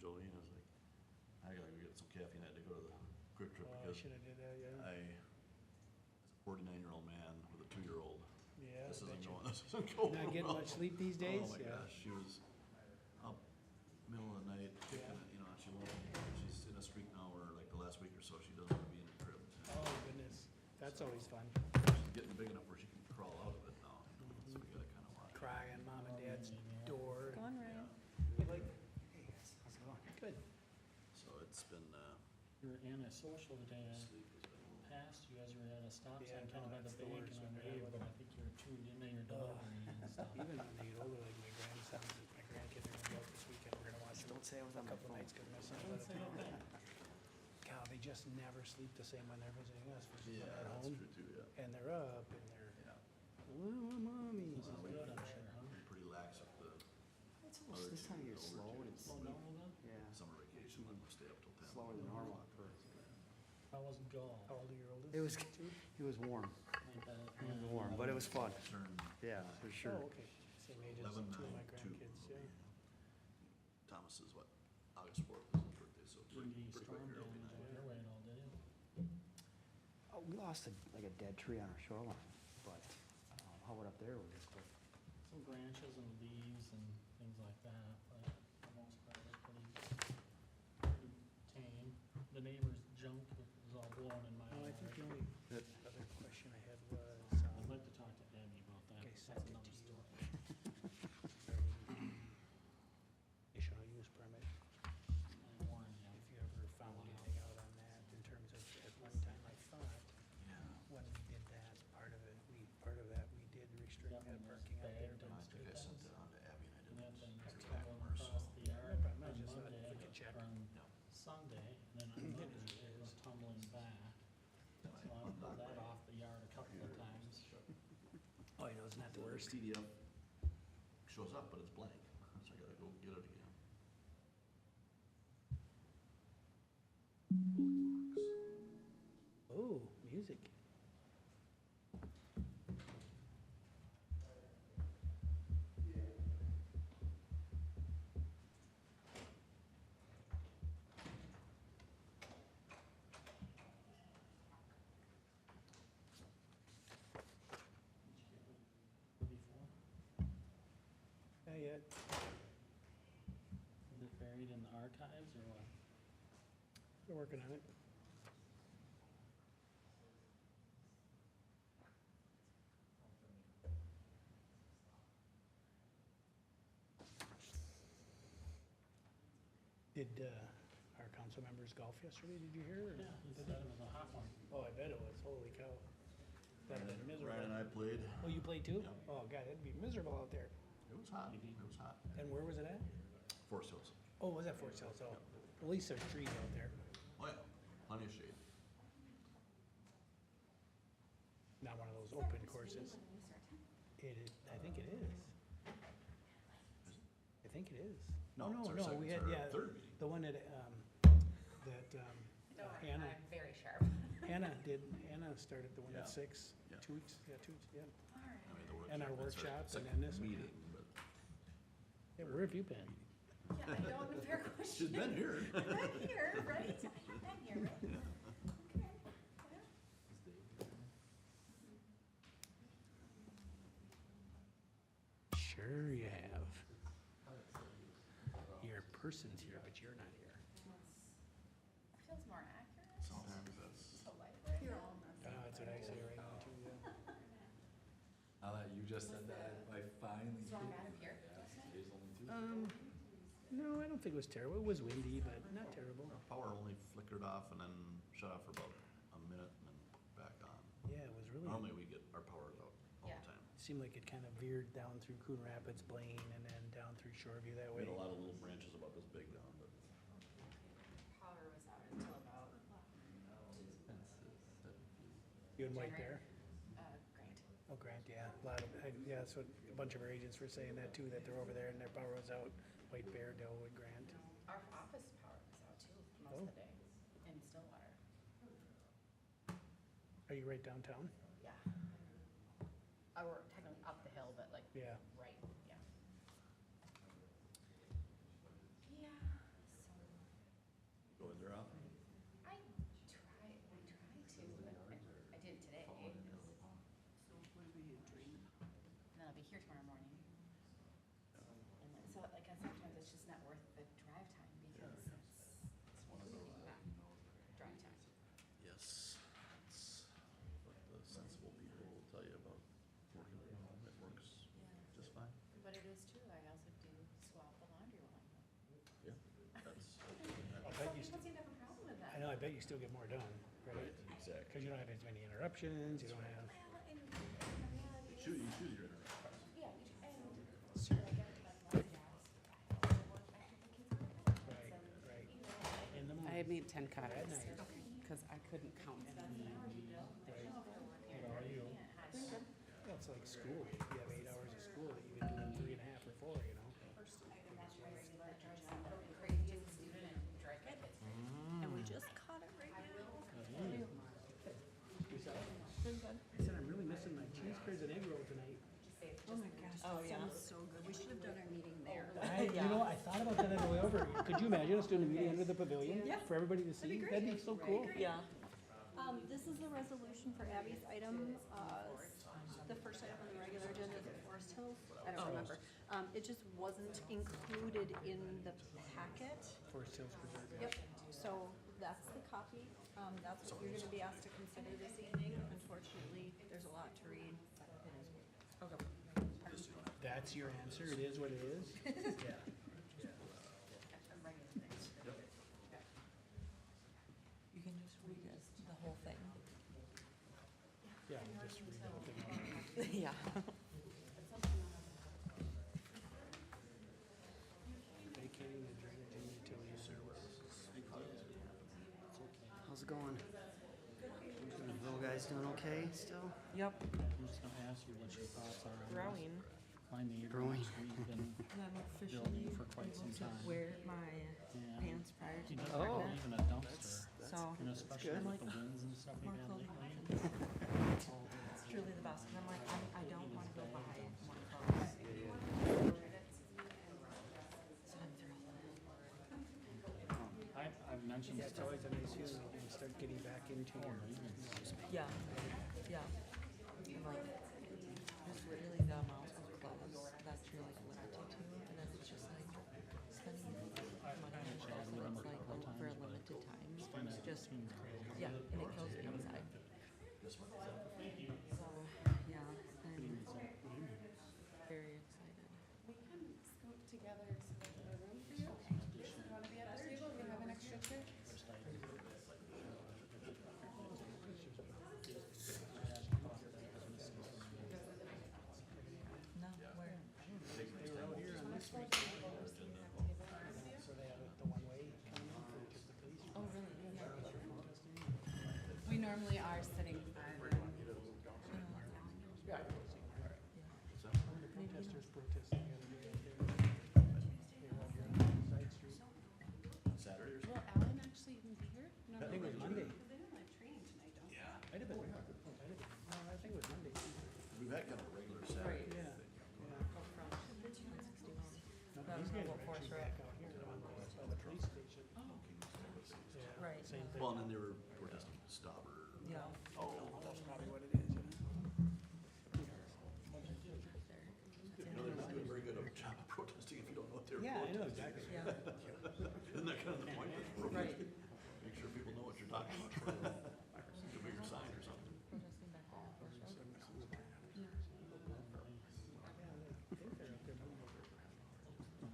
Jolene, I was like, I gotta go get some caffeine, I had to go to the Quick Trip Oh, I because should've did that, yeah. as a 49-year-old man with a 2-year-old, Yeah, this I isn't betcha. going Not getting well. much sleep these days? Oh my Yeah. gosh, she was up middle of the night, kicking it, you know, and she's in a streak now where like the last week or so, she doesn't want to be in the crib. Oh, goodness. That's always fun. She's getting big enough where she can crawl out of it now, so we gotta kind of watch. Cry on mom and dad's door. Go on, Ryan. Hey, like, hey, guys, how's it going? Good. So it's been, You were antisocial today. sleep has been a little. Past, you guys were at a stop Yeah, sign kind of no, by the that's the bank worst and when over they- there, but I think you were tuned into your delivery and stuff. Even when they get older, like my grandsons, my grandkids are gonna go out this weekend, we're gonna watch them Don't say I was a on my couple phone. nights, cause my son's Don't out of say town. that. God, they just never sleep the same when they're visiting us versus when Yeah, they're at that's home. true too, yeah. And they're up and they're, Yeah. well, mommy. This is good, I'm sure, huh? We're pretty lax with the It's almost this time of year slow and it's, Slow down a little bit? yeah, summer vacation, let them stay up till 10. slower than normal for, How was golf? How old are your oldest? It was- Two? it was warm, Ain't that- it was warm, but it was fun, Turn yeah, for sure. Oh, okay. Same age as 11, two of my 9, 2. grandkids, yeah. Thomas is what, August 4th is his birthday, so Didn't pretty get quick storm here, it'll be damage nice. out your way at all, did it? Oh, we lost like a dead tree on our shoreline, but, how about up there, we're just quick. Some branches and leaves and things like that, but for the most part, it's pretty tame. The neighbor's junk was all blown in my Oh, I yard. think the only Good. other question I had was, I'd like to talk to Abby about that. Okay, That's send it another to you. story. conditional use permit, I warned you. if you ever found anything out on that in terms of, at one time I thought, Yeah. when we did that, part of that, we did restrict That that one was parking out there, bagged but. I think I sent it on to Abby and I And that didn't thing was hear back tumbling from her, so. across the yard No problem, I on just thought Monday, if we could check. or on Yeah. Sunday, and then on Monday, it was tumbling back. So I pulled that off the yard a couple of times. Oh, you know, isn't that the worst? PDF shows up, but it's blank, so I gotta go get it again. Oh, music. Before, Not yet. is it buried in the archives or what? We're working on it. Did, our council members golf yesterday, did you hear? or- Yeah, he said it was a hot one. Oh, I bet it was, holy cow. That'd have been miserable. Ryan and I played, Oh, you played too? Yeah. Oh, God, it'd be miserable out there. it was hot, it was hot. And where was it at? Forest Hills, Oh, was that Fort South? Oh, at least there's trees out there. oh yeah, plenty of shade. Not one of those open courses. It is, I think it is. I think it is. No, it's our no, second, we it's had, our yeah, third meeting. the one that, Don't worry, Hannah, I'm very sharp. Anna started the one Yeah. at 6, Yeah. 2 weeks, yeah, 2 weeks, yeah. All right. I mean, the And our it's workshop, and second then this one. meeting, but Yeah, where have you been? Yeah, I know, the fair question. she's been here. I'm right here, right? I'm here, right? Okay. Yeah. Sure you have. Your person's here, but you're not here. Feels more accurate. Sometimes that's, The library. You're all That's what I say right now too, yeah. Now that you just said that, I finally. Storm out of here. Today's only Tuesday. No, I don't think it was terrible. It was windy, but not terrible. our power only flickered off and then shut off for about a minute and then back on. Yeah, it was really, Normally we get our power out all Yeah. the time. seemed like it kind of veered down through Coon Rapids, Blaine, and then down through Shoreview that We way. had a lot of little branches about this big down, but Power was out until about You and White Bear? Grant. Oh, Grant, yeah. A lot of, yeah, that's what, a bunch of our agents were saying that too, that they're over there and their power was out. White Bear, Delwood, Grant. Our office power was out too, most of the day, in Stillwater. Are you right downtown? Yeah. We're technically up the hill, but like, Yeah. right, yeah. Yeah, so I'll be here tomorrow morning. And then, so like, sometimes it's just not worth the drive time because it's one of those drive time. Yes, it's what the sensible people will tell you about working from home. It works just fine. But it is too, I also do swap the laundry while I'm home. Yeah, that's, bet Some you people seem to have a problem with that. I know, I bet you still get more done, right? exactly. Because you don't have as many interruptions, you don't have, Well, and the reality is. You choose your interruptions. Yeah, and sure, I get like my jobs, I have to work after the kids go to bed. right, So, right. you know, In the I morning. had made 10 copies, At night. because I couldn't count. Right. What are you? Well, it's like school. You have 8 hours of school that you can do in 3.5 or 4, you know? And that's my regular job, so crazy and stupid and drag it. And we just caught it right now. I said, I'm really missing my cheese curds and egg roll tonight. Oh my gosh, Oh, that yeah. sounds so good. We should have done our meeting there. You know, I thought about that on the way over. Could you imagine us doing a meeting under the pavilion? Yeah. For everybody to see? be That'd be great. so cool. Yeah. This is the resolution for Abby's item. The first item on the regular agenda is at Forest Hills. I don't remember. It just wasn't included in the packet. Forest Hills Preserve. Yep, so that's the copy. That's what you're gonna be asked to consider this evening. Unfortunately, there's a lot to read. Okay. That's your answer? It is what it is? Yeah. You can just read it, the whole thing. Yeah, just read the whole thing. Yeah. Vacating the drainage and utility services. How's it going? Little guys doing okay still? Yep, I'm just gonna ask you what your thoughts are on this. growing. My neighbor, Growing. we've been And I'm officially building for quite some able to time. wear my And pants prior to he being doesn't Oh. believe pregnant. in a dumpster, So, and especially good. with the winds and stuff we've more had clothing lately. options. It's truly the best. And I'm like, I don't wanna go buy more clothes. So I'm thrilled. I've mentioned Yeah, it's stuff. always a nice feeling when you start getting back into your, Yeah, yeah. I'm like, there's literally the amount of clothes that you're like limited to, and then it's just like spending money on stuff that it's like for a limited time. It's just, yeah, and it kills me inside. So, yeah, I'm very excited. We can scoot together so there's a room for you. If you wanna be at the table, we have an extra chair. No, where? they were out here on this week. So they have the one-way coming in for just the police. Oh, really? We normally are sitting far. Yeah. So, One of the protesters protesting the other day out there. They were out here on the side street. Saturday or something? Will Alan actually even be here? I think it was Monday. Because they don't have training tonight, don't they? Yeah. Might have been. No, I think it was Monday. We've had kind of a regular Saturday. Yeah. thing. Yeah. Go from 161. No, That these was guys Noble are Forest actually Road. back out here on the, by the police station. Yeah, Right. same thing. Well, and then they were protesting Stopper. Yeah. Oh, That's probably what it is, you know? you know, they're not doing very good of a job of protesting if you don't know what they're Yeah, I know, protesting. exactly. Yeah, Isn't that kind of the point? right. Make sure people know what you're talking about. For a bigger sign or something. Protesting back on Forest Road. I think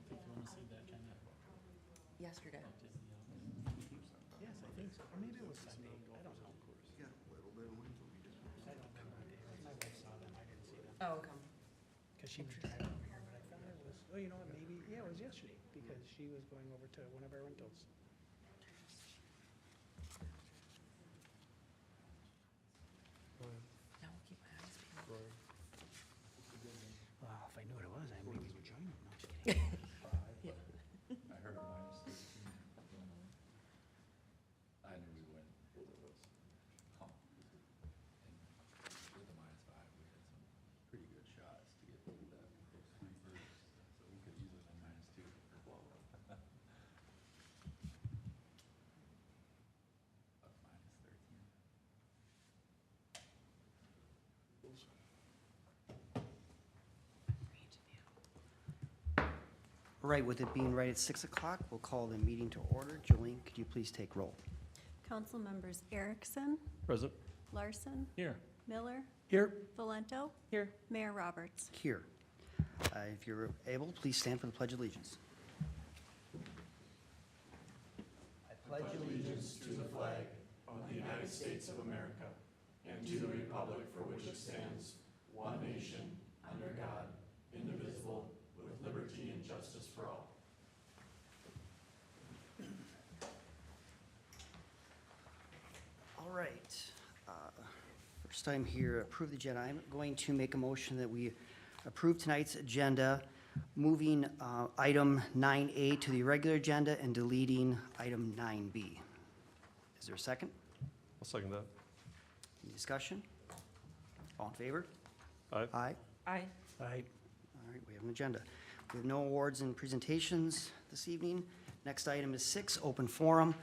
you wanna see that kind of Yesterday. activity out there. Yes, I think so. Or maybe it was Sunday. I don't know. Yeah, a little bit of wind will be just. I don't remember what day it was. My wife saw them. I didn't see them. Oh, okay. Because she was driving over here, but I thought it was, oh, you know what, maybe, yeah, it was yesterday, because she was going over to one of our rentals. Now we'll keep my eyes peeled. Well, if I knew what it was, I maybe would join them. No, just kidding. Yeah. I heard -13. I knew we wouldn't, because it was, and with the -5, we had some pretty good shots to get through that those 3 birds, so we could easily been -2 or below. right, with it being right at 6 o'clock, we'll call the meeting to order. Jolene, could you please take roll? Council members Erickson, Present. Larson, Here. Miller, Here. Valento. Here. Mayor Roberts. Here. If you're able, please stand for the Pledge of Allegiance. I pledge allegiance to the flag of the United States of America and to the republic for which it stands, one nation, under God, indivisible, with liberty and justice for all. All right. First time here, approve the agenda. I'm going to make a motion that we approve tonight's agenda, moving item 9A to the regular agenda and deleting item 9B. Is there a second? I'll second that. Any discussion? All in favor? Aye. Aye. Aye. Aye. All right, we have an agenda. We have no awards and presentations this evening. Next item is 6, open forum.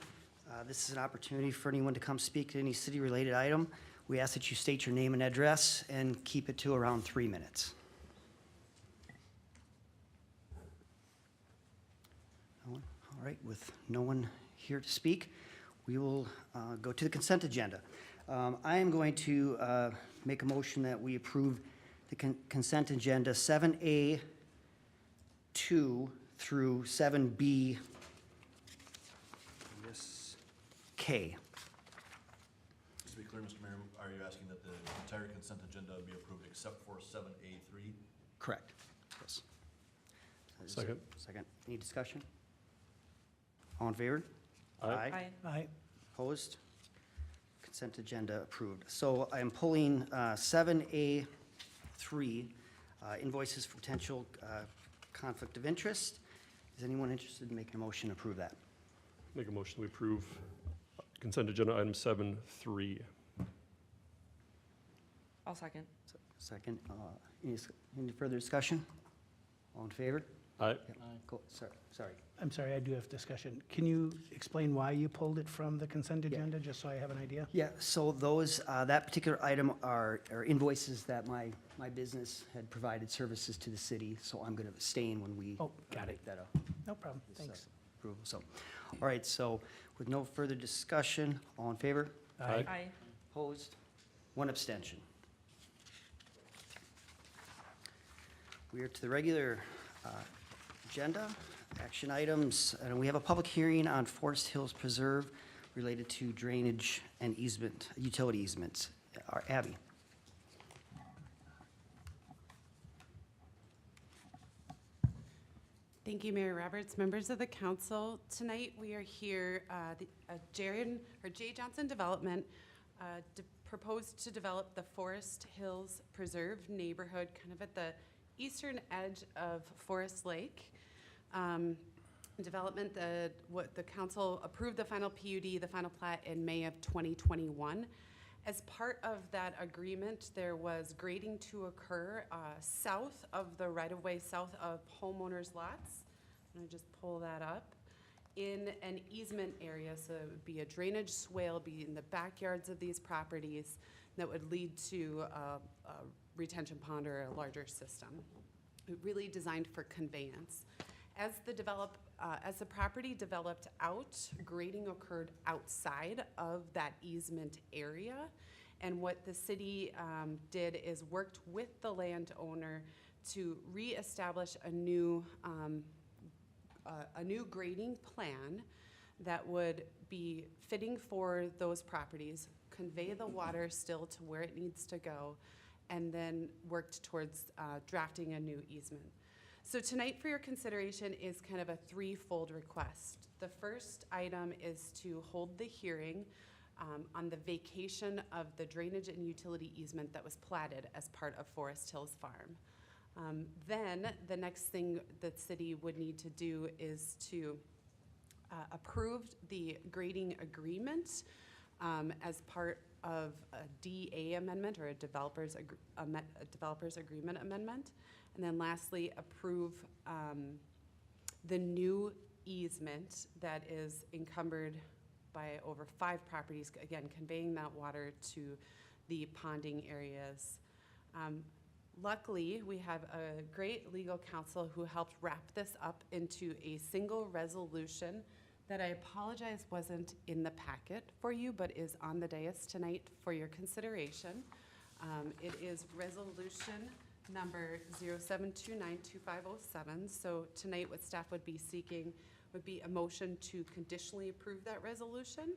This is an opportunity for anyone to come speak to any city-related item. We ask that you state your name and address and keep it to around 3 minutes. No one? All right, with no one here to speak, we will go to the consent agenda. I am going to make a motion that we approve the consent agenda 7A 2 through 7B, I guess, K. Just to be clear, Mr. Mayor, are you asking that the entire consent agenda be approved except for 7A3? Correct. Yes. Second. Second. Any discussion? All in favor? Aye. Aye. Opposed? Consent agenda approved. So I am pulling 7A3, invoices for potential conflict of interest. Is anyone interested in making a motion to approve that? Make a motion, we approve consent agenda item 7.3. I'll second. Second. Any further discussion? All in favor? Aye. Yep. Aye. Go, sorry. I'm sorry, I do have discussion. Can you explain why you pulled it from the consent agenda, just so I have an idea? Yeah, so those, that particular item are invoices that my business had provided services to the city, so I'm gonna abstain when we Oh, got it. make that No problem, this, thanks. approval. So, all right, so with no further discussion, all in favor? Aye. Aye. Opposed? One abstention. We are to the regular agenda, action items, and we have a public hearing on Forest Hills Preserve related to drainage and easement, utility easements. Abby? Thank you, Mayor Roberts. Members of the council, tonight we are here, Jay Johnson Development proposed to develop the Forest Hills Preserve neighborhood kind of at the eastern edge of Forest Lake. Development, what the council approved the final PUD, the final plat in May of 2021. As part of that agreement, there was grading to occur south of the right-of-way, south of homeowners' lots. I'm gonna just pull that up. In an easement area, so it would be a drainage swale, be in the backyards of these properties that would lead to a retention pond or a larger system. Really designed for conveyance. As the property developed out, grading occurred outside of that easement area. And what the city did is worked with the landowner to reestablish a new grading plan that would be fitting for those properties, convey the water still to where it needs to go, and then worked towards drafting a new easement. So tonight for your consideration is kind of a threefold request. The first item is to hold the hearing on the vacation of the drainage and utility easement that was platted as part of Forest Hills Farm. Then the next thing the city would need to do is to approve the grading agreement as part of a DA amendment or a developer's agreement amendment. And then lastly, approve the new easement that is encumbered by over 5 properties, again, conveying that water to the ponding areas. Luckily, we have a great legal counsel who helped wrap this up into a single resolution that I apologize wasn't in the packet for you, but is on the dais tonight for your consideration. It is resolution number 07292507. So tonight what staff would be seeking would be a motion to conditionally approve that resolution,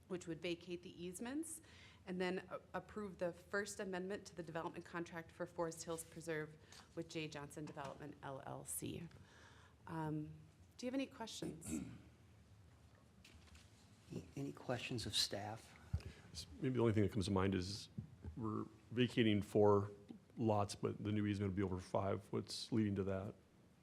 which would vacate the easements, and then approve the first amendment to the development contract for Forest Hills Preserve with J. Johnson Development LLC. Do you have any questions? Any questions of staff? Maybe the only thing that comes to mind is we're vacating 4 lots, but the new easement will be over 5. What's leading to that?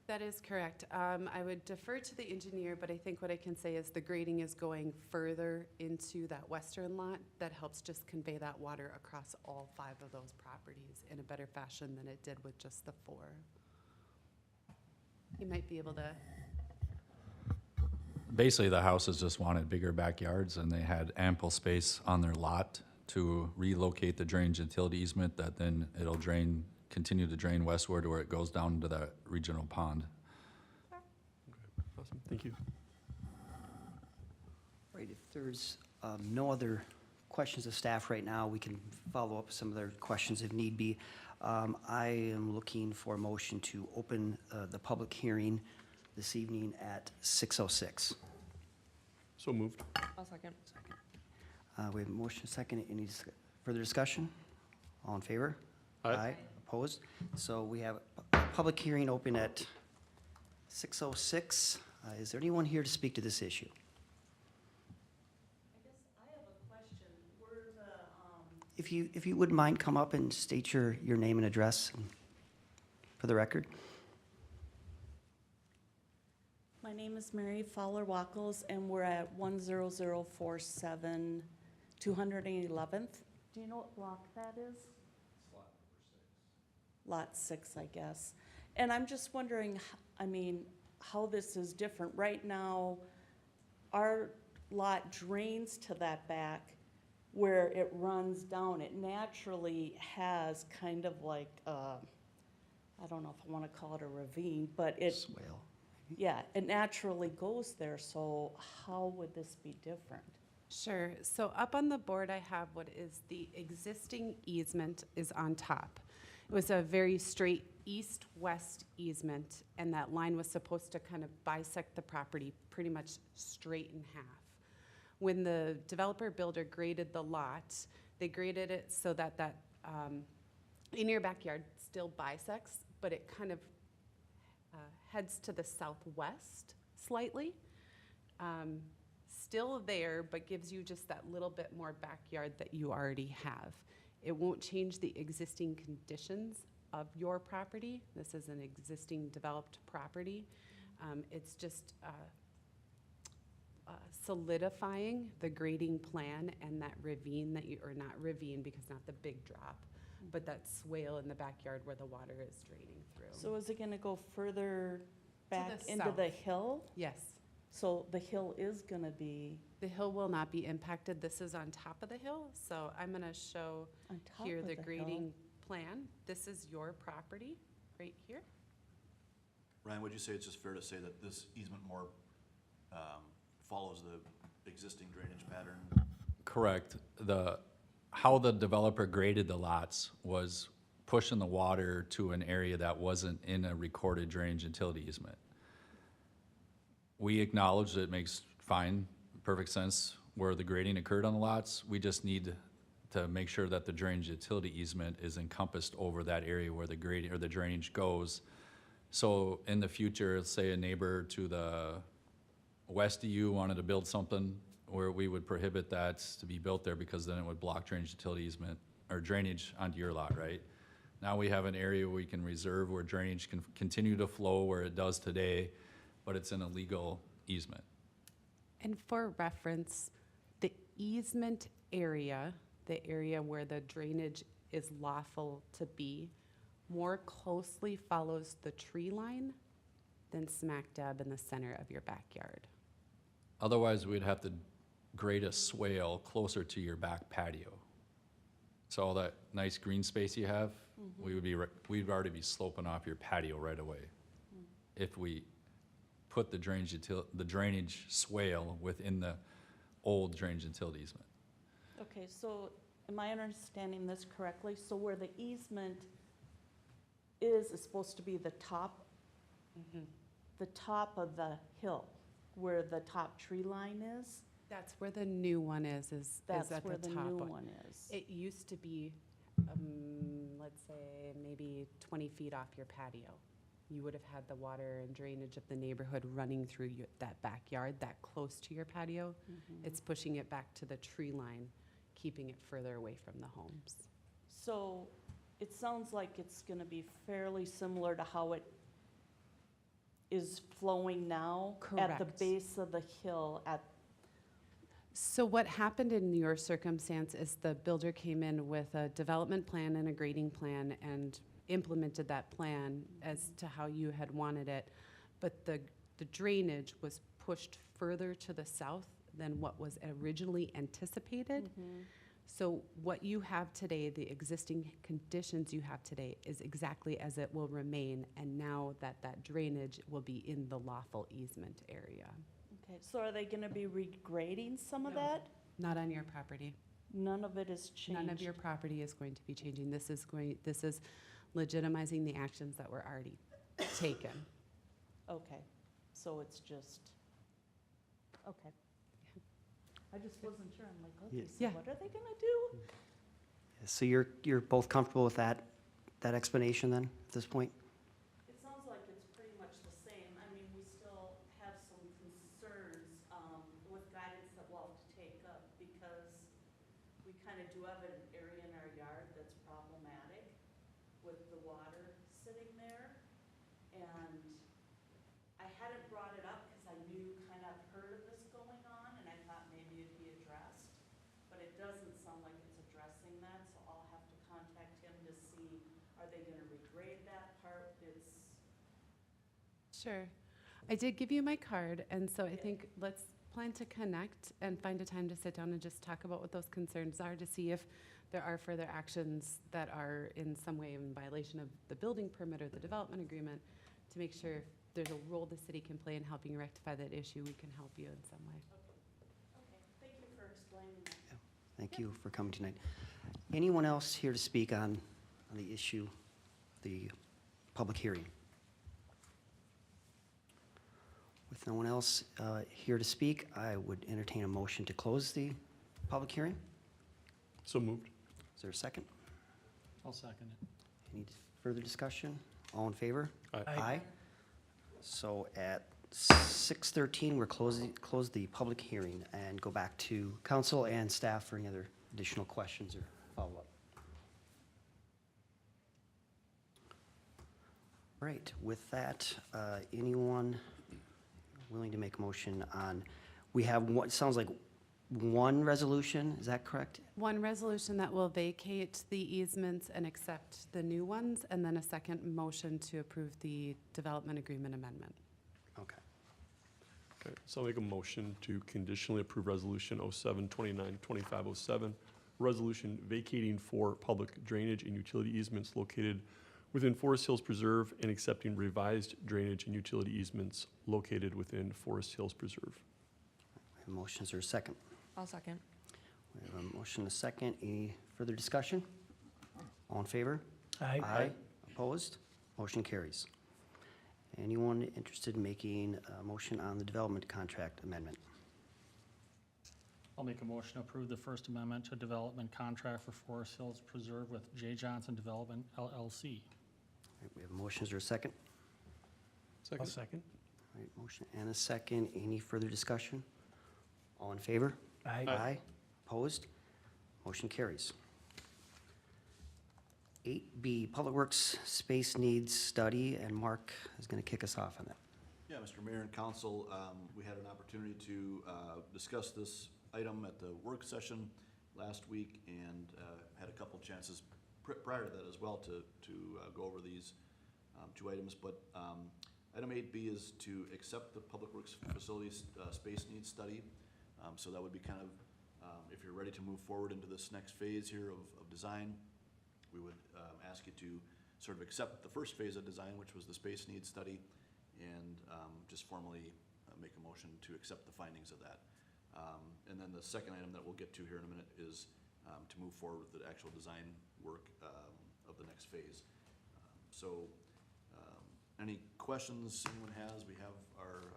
That is correct. I would defer to the engineer, but I think what I can say is the grading is going further into that western lot. That helps just convey that water across all 5 of those properties in a better fashion than it did with just the 4. You might be able to. Basically, the houses just wanted bigger backyards, and they had ample space on their lot to relocate the drainage utility easement that then it'll drain, continue to drain westward where it goes down into that regional pond. Awesome, thank you. Right, if there's no other questions of staff right now, we can follow up with some other questions if need be. I am looking for a motion to open the public hearing this evening at 6:06. So moved. I'll second. We have a motion, second. Any further discussion? All in favor? Aye. Opposed? So we have a public hearing open at 6:06. Is there anyone here to speak to this issue? I guess I have a question. Were the, If you wouldn't mind, come up and state your name and address for the record. my name is Mary Fowler Wackles, and we're at 10047 211th. Do you know what block that is? Lot 6, I guess. And I'm just wondering, I mean, how this is different. Right now, our lot drains to that back where it runs down. It naturally has kind of like, I don't know if I want to call it a ravine, but it, Swale. yeah, it naturally goes there. So how would this be different? Sure. So up on the board, I have what is the existing easement is on top. It was a very straight east-west easement, and that line was supposed to kind of bisect the property pretty much straight in half. When the developer builder graded the lot, they graded it so that in your backyard still bisects, but it kind of heads to the southwest slightly. Still there, but gives you just that little bit more backyard that you already have. It won't change the existing conditions of your property. This is an existing developed property. It's just solidifying the grading plan and that ravine that you, or not ravine because not the big drop, but that swale in the backyard where the water is draining through. So is it going to go further back the into south. the hill? Yes. So the hill is going to be The hill will not be impacted. This is on top of the hill. So I'm going to show on top here of the hill. grading plan. This is your property right here. Ryan, would you say it's just fair to say that this easement more follows the existing drainage pattern? Correct. How the developer graded the lots was pushing the water to an area that wasn't in a recorded drainage utility easement. We acknowledge that it makes perfect sense where the grading occurred on the lots. We just need to make sure that the drainage utility easement is encompassed over that area where the grading or the drainage goes. So in the future, say a neighbor to the west of you wanted to build something where we would prohibit that to be built there because then it would block drainage utility easement or drainage onto your lot, right? Now we have an area we can reserve where drainage can continue to flow where it does today, but it's in a legal easement. And for reference, the easement area, the area where the drainage is lawful to be, more closely follows the tree line than smack dab in the center of your backyard. Otherwise, we'd have to grade a swale closer to your back patio. So all that nice green space you have, we'd already be sloping off your patio right away if we put the drainage swale within the old drainage utility easement. Okay, so am I understanding this correctly? So where the easement is supposed to be the top of the hill, where the top tree line is? That's where the new one is That's at where the the top new one. one is. It used to be, let's say, maybe 20 feet off your patio. You would have had the water and drainage of the neighborhood running through that backyard, that close to your patio. It's pushing it back to the tree line, keeping it further away from the homes. So it sounds like it's gonna be fairly similar to how it is flowing now? At the Correct. base of the hill at, So what happened in your circumstance is the builder came in with a development plan and a grading plan and implemented that plan as to how you had wanted it. But the drainage was pushed further to the south than what was originally anticipated. So what you have today, the existing conditions you have today, is exactly as it will remain. And now that drainage will be in the lawful easement area. okay, so are they gonna be regrading some of No. that? Not on your property. None of it is changed? None of your property is going to be changing. This is legitimizing the actions that were already taken. Okay, so it's just, okay. I just wasn't sure, I'm like, okay, so Yeah. what are they gonna do? So you're both comfortable with that explanation then, at this point? It sounds like it's pretty much the same. I mean, we still have some concerns with guidance that we'll have to take up because we kind of do have an area in our yard that's problematic with the water sitting there. And I hadn't brought it up because I knew, kind of heard of this going on, and I thought maybe it'd be addressed. But it doesn't sound like it's addressing that, so I'll have to contact him to see, are they gonna regrade that part? Sure. I did give you my card, and so I think let's plan to connect and find a time to sit down and just talk about what those concerns are to see if there are further actions that are in some way in violation of the building permit or the development agreement, to make sure if there's a role the city can play in helping rectify that issue, we can help you in some way. Okay, thank you for explaining that. Thank you for coming tonight. Anyone else here to speak on the issue, the public hearing? With no one else here to speak, I would entertain a motion to close the public hearing. So moved. Is there a second? I'll second it. Any further discussion? All in favor? Aye. Aye. So at 6:13, we're close the public hearing and go back to council and staff for any other additional questions or follow-up. Right, with that, anyone willing to make a motion on, we have one, sounds like one resolution, is that correct? One resolution that will vacate the easements and accept the new ones, and then a second motion to approve the development agreement amendment. Okay. Okay, so I'll make a motion to conditionally approve Resolution 07-29-2507, resolution vacating 4 public drainage and utility easements located within Forest Hills Preserve and accepting revised drainage and utility easements located within Forest Hills Preserve. We have motions or a second? I'll second. We have a motion and a second. Any further discussion? All in favor? Aye. Opposed? Motion carries. Anyone interested in making a motion on the development contract amendment? I'll make a motion to approve the First Amendment to development contract for Forest Hills Preserve with J. Johnson Development LLC. All right, we have a motion. Is there a second? I'll second. All right, motion and a second. Any further discussion? All in favor? Aye. Opposed? Motion carries. 8B, Public Works Space Needs Study, and Mark is going to kick us off on that. Yeah, Mr. Mayor and Council, we had an opportunity to discuss this item at the work session last week and had a couple chances prior to that as well to go over these 2 items. But item 8B is to accept the Public Works Facilities Space Needs Study. So that would be kind of, if you're ready to move forward into this next phase here of design, we would ask you to sort of accept the first phase of design, which was the space needs study, and just formally make a motion to accept the findings of that. And then the second item that we'll get to here in a minute is to move forward with the actual design work of the next phase. Any questions anyone has? We have our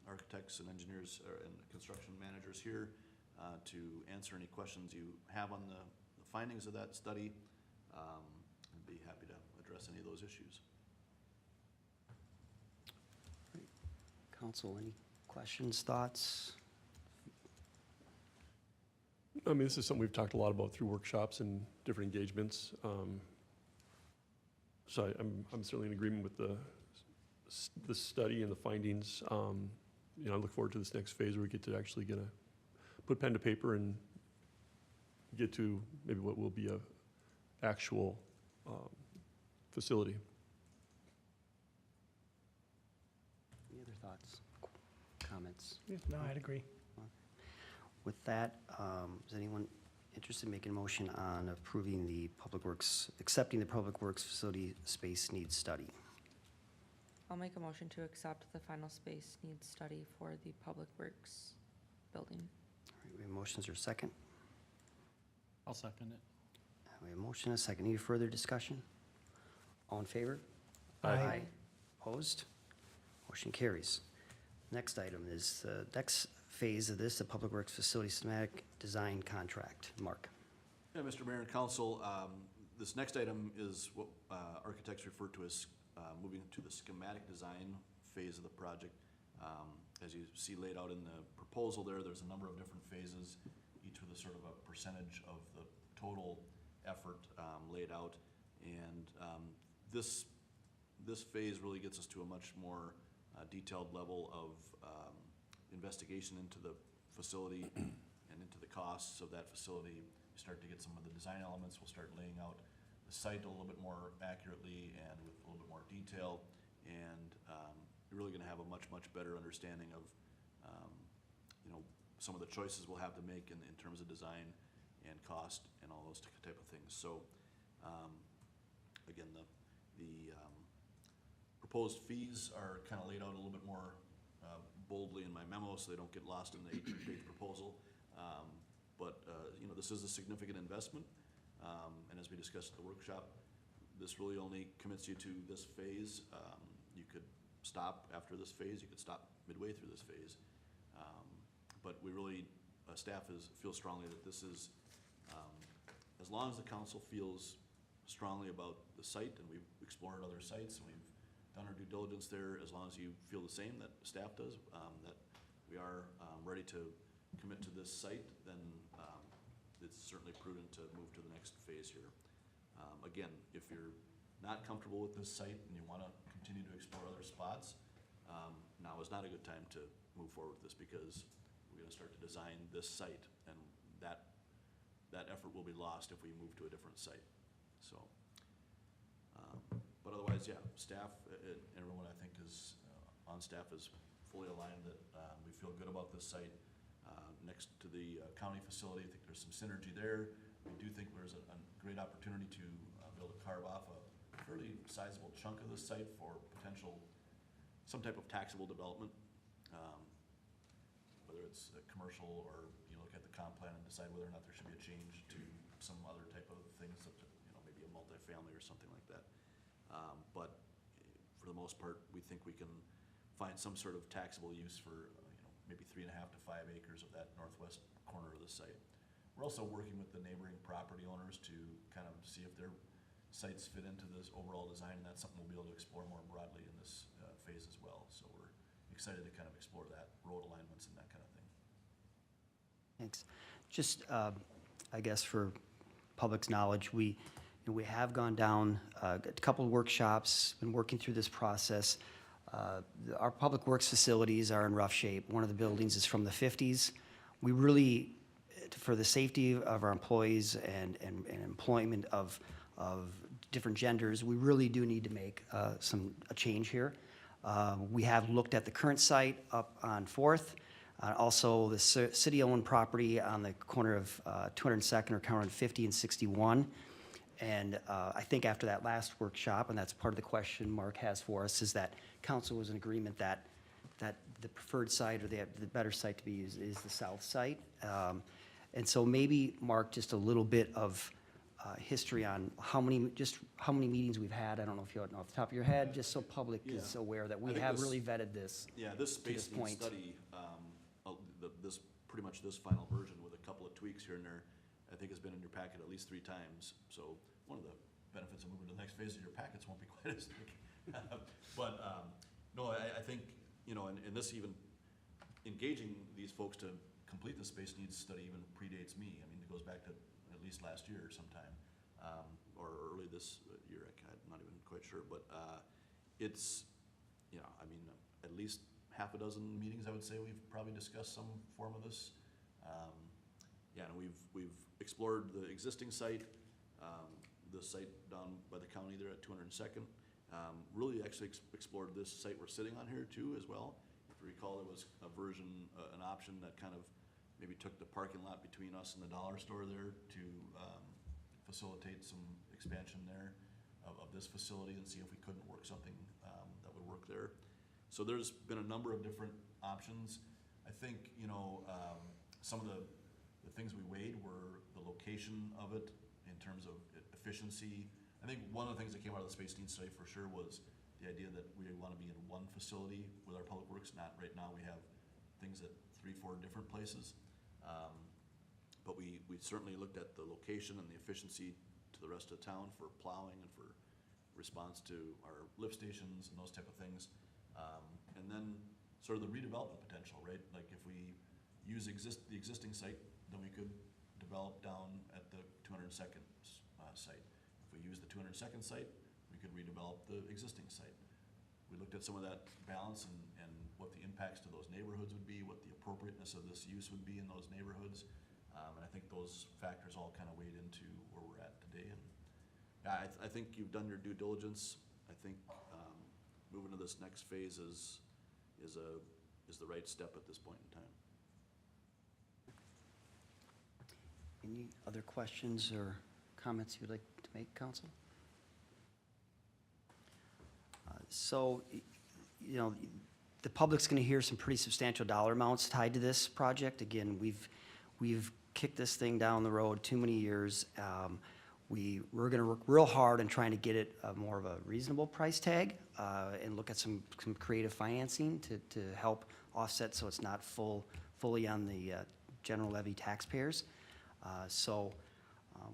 architects and engineers and construction managers here to answer any questions you have on the findings of that study. I'd be happy to address any of those issues. Council, any questions, thoughts? I mean, this is something we've talked a lot about through workshops and different engagements. So I'm certainly in agreement with the study and the findings. You know, I look forward to this next phase where we get to actually put pen to paper and get to maybe what will be a actual facility. Any other thoughts, comments? No, I'd agree. With that, is anyone interested in making a motion on approving the accepting the Public Works Facility Space Needs Study? I'll make a motion to accept the final space needs study for the Public Works building. All right, we have motions or second? I'll second it. We have a motion and a second. Any further discussion? All in favor? Aye. Opposed? Motion carries. Next item is the next phase of this, the Public Works Facility Schematic Design Contract. Mark. Yeah, Mr. Mayor and Council, this next item is what architects refer to as moving to the schematic design phase of the project. As you see laid out in the proposal there's a number of different phases, each with a sort of a percentage of the total effort laid out. And this phase really gets us to a much more detailed level of investigation into the facility and into the costs of that facility. We start to get some of the design elements. We'll start laying out the site a little bit more accurately and with a little bit more detail. And you're really gonna have a much better understanding of you know, some of the choices we'll have to make in terms of design and cost and all those type of things. So again, the proposed fees are kind of laid out a little bit more boldly in my memo, so they don't get lost in the 18-page proposal. You know, this is a significant investment, and as we discussed at the workshop, this really only commits you to this phase. You could stop after this phase, you could stop midway through this phase. But we really, staff feels strongly that this is, as long as the council feels strongly about the site, and we've explored other sites, and we've done our due diligence there, as long as you feel the same that staff does, that we are ready to commit to this site, then it's certainly prudent to move to the next phase here. Again, if you're not comfortable with this site and you want to continue to explore other spots, now is not a good time to move forward with this, because we're going to start to design this site, and that effort will be lost if we move to a different site. So. But otherwise, yeah, staff, everyone I think is, on staff is fully aligned that we feel good about this site. Next to the county facility, I think there's some synergy there. We do think there's a great opportunity to be able to carve off a fairly sizable chunk of this site for potential, some type of taxable development. Whether it's a commercial, or you look at the comp plan and decide whether or not there should be a change to some other type of things, such as, you know, maybe a multifamily or something like that. But for the most part, we think we can find some sort of taxable use for, you know, maybe 3.5 to 5 acres of that northwest corner of the site. We're also working with the neighboring property owners to kind of see if their sites fit into this overall design, and that's something we'll be able to explore more broadly in this phase as well. So we're excited to kind of explore that, road alignments and that kind of thing. Thanks. Just, I guess for public's knowledge, we have gone down a couple of workshops, been working through this process. Our public works facilities are in rough shape. One of the buildings is from the 50s. We really, for the safety of our employees and employment of different genders, we really do need to make a change here. We have looked at the current site up on 4th, also the city-owned property on the corner of 202nd or 50 and 61. And I think after that last workshop, and that's part of the question Mark has for us, is that council was in agreement that the preferred site or the better site to be used is the south site. And so maybe, Mark, just a little bit of history on how many meetings we've had. I don't know if you know off the top of your head, just so public is Yeah. aware that I we think have this- really vetted this. Yeah, this to this space needs point. study, pretty much this final version with a couple of tweaks here and there, I think has been in your packet at least 3 times. So one of the benefits of moving to the next phase is your packets won't be quite as thick. But, no, I think, you know, and this even, engaging these folks to complete the space needs study even predates me. I mean, it goes back to at least last year sometime, or early this year, I'm not even quite sure, but, it's, you know, I mean, at least half a dozen meetings, I would say, we've probably discussed some form of this. Yeah, and we've explored the existing site, the site down by the county there at 202nd. Really actually explored this site we're sitting on here too as well. If you recall, there was a version, an option that kind of maybe took the parking lot between us and the dollar store there to facilitate some expansion there of this facility and see if we couldn't work something that would work there. So there's been a number of different options. I think, you know, some of the things we weighed were the location of it in terms of efficiency. I think one of the things that came out of the space needs study for sure was the idea that we want to be in one facility with our public works. Not right now, we have things at 3-4 different places. But we certainly looked at the location and the efficiency to the rest of the town for plowing and for response to our lift stations and those type of things. And then sort of the redevelopment potential, right? Like if we use the existing site, then we could develop down at the 202nd site. If we use the 202nd site, we could redevelop the existing site. We looked at some of that balance and what the impacts to those neighborhoods would be, what the appropriateness of this use would be in those neighborhoods. And I think those factors all kind of weighed into where we're at today. And yeah, I think you've done your due diligence. I think moving to this next phase is the right step at this point in time. Any other questions or comments you'd like to make, council? So, you know, the public's gonna hear some pretty substantial dollar amounts tied to this project. Again, we've kicked this thing down the road too many years. We're gonna work real hard on trying to get it more of a reasonable price tag, and look at some creative financing to help offset so it's not fully on the general levy taxpayers. So,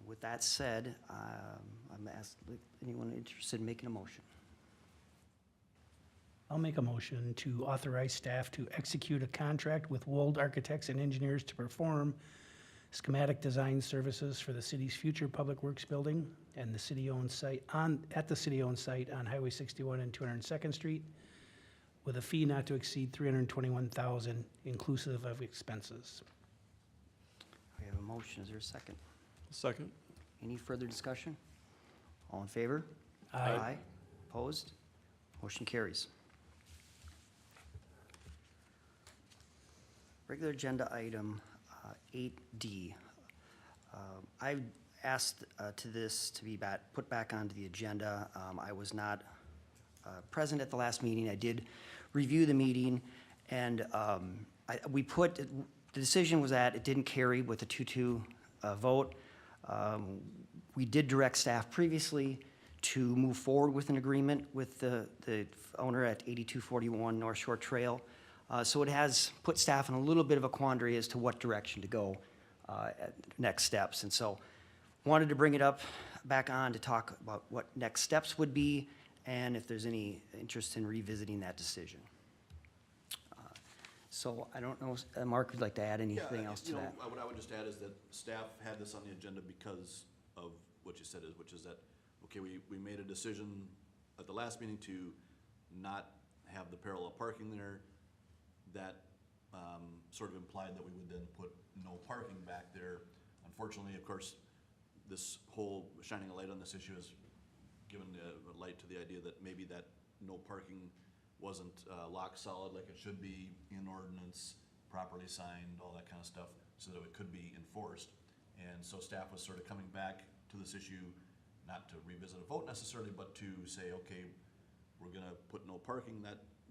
with that said, I'm asked, anyone interested in making a motion? I'll make a motion to authorize staff to execute a contract with Wold Architects and Engineers to perform schematic design services for the city's future public works building and the city-owned site at the city-owned site on Highway 61 and 202nd Street, with a fee not to exceed $321,000 inclusive of expenses. We have a motion, is there a second? Second. Any further discussion? All in favor? Aye. Opposed? Motion carries. Regular agenda item 8D. I asked to this to be put back onto the agenda. I was not present at the last meeting. I did review the meeting, and the decision was that it didn't carry with a 2-2 vote. We did direct staff previously to move forward with an agreement with the owner at 8241 North Shore Trail. So it has put staff in a little bit of a quandary as to what direction to go at next steps. And so wanted to bring it up back on to talk about what next steps would be and if there's any interest in revisiting that decision. So I don't know, Mark would like to add anything else to You know, that? what I would just add is that staff had this on the agenda because of what you said, which is that, okay, we made a decision at the last meeting to not have the parallel parking there. That sort of implied that we would then put no parking back there. Unfortunately, of course, this whole shining a light on this issue has given a light to the idea that maybe that no parking wasn't lock solid like it should be in ordinance, properly signed, all that kind of stuff, so that it could be enforced. And so staff was sort of coming back to this issue not to revisit a vote necessarily, but to say, okay, we're gonna put no parking,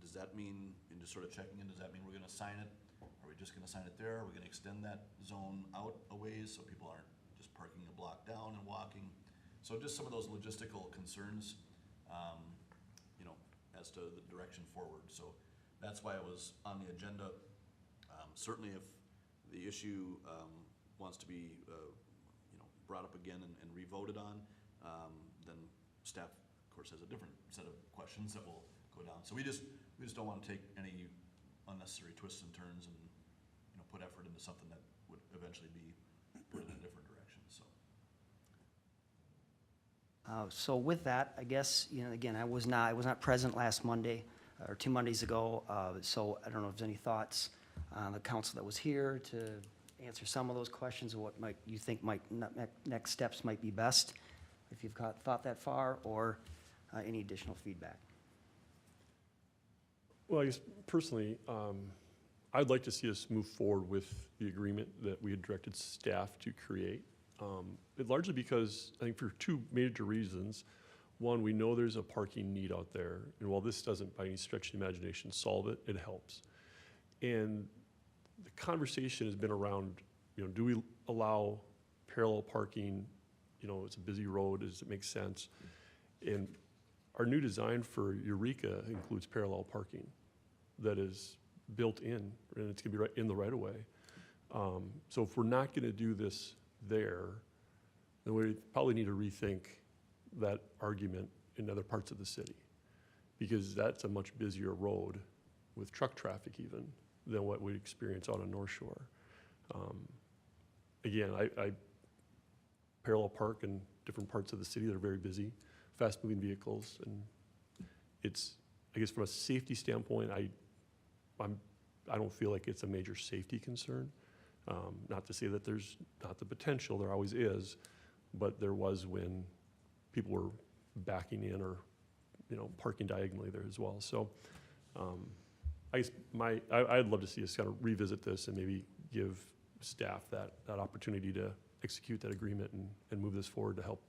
does that mean, and just sort of checking in, does that mean we're gonna sign it? Are we just gonna sign it there? Are we gonna extend that zone out a ways so people aren't just parking a block down and walking? So just some of those logistical concerns, you know, as to the direction forward. So that's why it was on the agenda. Certainly if the issue, wants to be, you know, brought up again and re-voted on, then staff, of course, has a different set of questions that will go down. So we just don't want to take any unnecessary twists and turns and, you know, put effort into something that would eventually be put in a different direction, so. So with that, I guess, you know, again, I was not present last Monday, or 2 Mondays ago, so I don't know if there's any thoughts on the council that was here to answer some of those questions, or what you think next steps might be best, if you've thought that far, or any additional feedback. Well, I guess personally, I'd like to see us move forward with the agreement that we had directed staff to create. Largely because, I think for 2 major reasons. One, we know there's a parking need out there, and while this doesn't by any stretch of the imagination solve it, it helps. And the conversation has been around, you know, do we allow parallel parking? You know, it's a busy road, does it make sense? And our new design for Eureka includes parallel parking that is built in, and it's gonna be right in the right of way. So if we're not gonna do this there, then we probably need to rethink that argument in other parts of the city, because that's a much busier road with truck traffic even than what we experience out on North Shore. Again, I parallel park in different parts of the city that are very busy, fast-moving vehicles, and it's, I guess from a safety standpoint, I don't feel like it's a major safety concern. Not to say that there's not the potential, there always is, but there was when people were backing in or, you know, parking diagonally there as well. So I guess I'd love to see us kind of revisit this and maybe give staff that opportunity to execute that agreement and move this forward to help,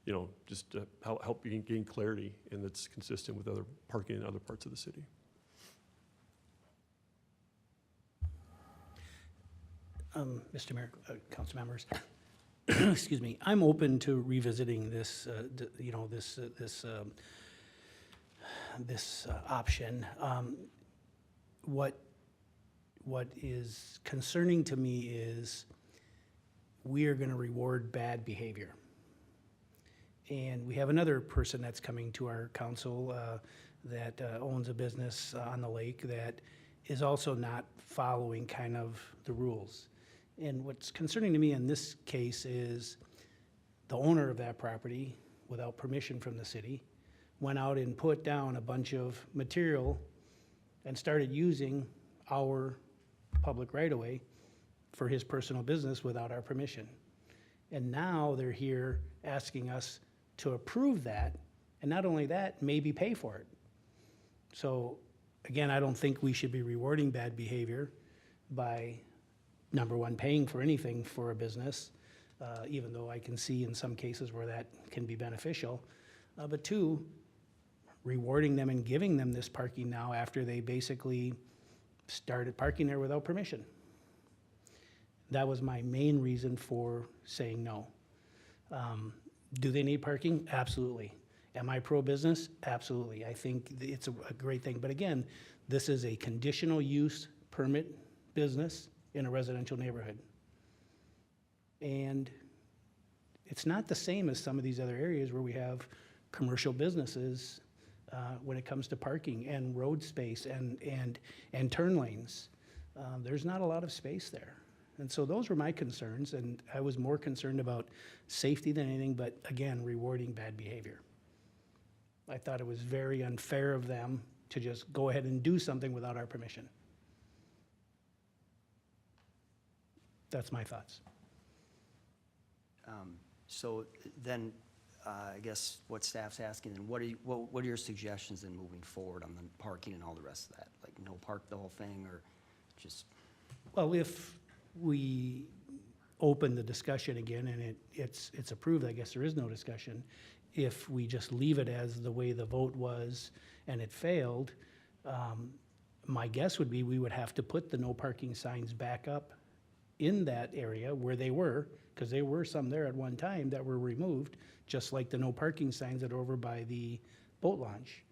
you know, just to help gain clarity, and that's consistent with other parking in other parts of the city. Mr. Mayor, council members, excuse me, I'm open to revisiting this, you know, this option. What is concerning to me is we are gonna reward bad behavior. And we have another person that's coming to our council that owns a business on the lake that is also not following kind of the rules. And what's concerning to me in this case is the owner of that property, without permission from the city, went out and put down a bunch of material and started using our public right-of-way for his personal business without our permission. And now they're here asking us to approve that, and not only that, maybe pay for it. So, again, I don't think we should be rewarding bad behavior by, number one, paying for anything for a business, even though I can see in some cases where that can be beneficial. But 2, rewarding them and giving them this parking now after they basically started parking there without permission. That was my main reason for saying no. Do they need parking? Absolutely. Am I pro-business? Absolutely. I think it's a great thing. But again, this is a conditional use permit business in a residential neighborhood. And it's not the same as some of these other areas where we have commercial businesses when it comes to parking and road space and turn lanes. There's not a lot of space there. And so those were my concerns, and I was more concerned about safety than anything, but again, rewarding bad behavior. I thought it was very unfair of them to just go ahead and do something without our permission. That's my thoughts. So then, I guess what staff's asking, and what are your suggestions in moving forward on the parking and all the rest of that? Like no park the whole thing, or just? Well, if we open the discussion again, and it's approved, I guess there is no discussion. If we just leave it as the way the vote was and it failed, my guess would be we would have to put the no parking signs back up in that area where they were, because there were some there at one time that were removed, just like the no parking signs that are over by the boat launch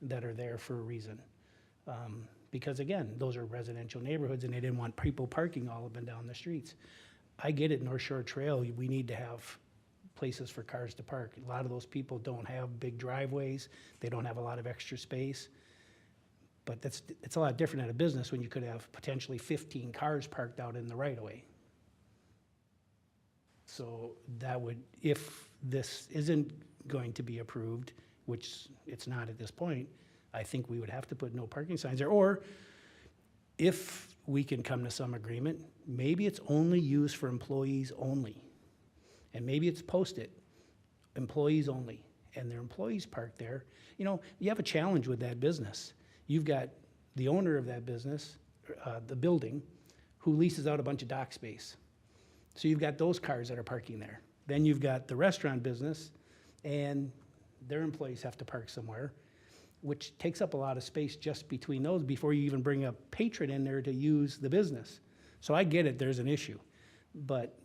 that are there for a reason. Because again, those are residential neighborhoods and they didn't want people parking all up and down the streets. I get it, North Shore Trail, we need to have places for cars to park. A lot of those people don't have big driveways, they don't have a lot of extra space. But it's a lot different at a business when you could have potentially 15 cars parked out in the right of way. So that would, if this isn't going to be approved, which it's not at this point, I think we would have to put no parking signs there. Or if we can come to some agreement, maybe it's only used for employees only. And maybe it's posted, employees only, and their employees park there. You know, you have a challenge with that business. You've got the owner of that business, the building, who leases out a bunch of dock space. So you've got those cars that are parking there. Then you've got the restaurant business, and their employees have to park somewhere, which takes up a lot of space just between those before you even bring a patron in there to use the business. So I get it, there's an issue. But,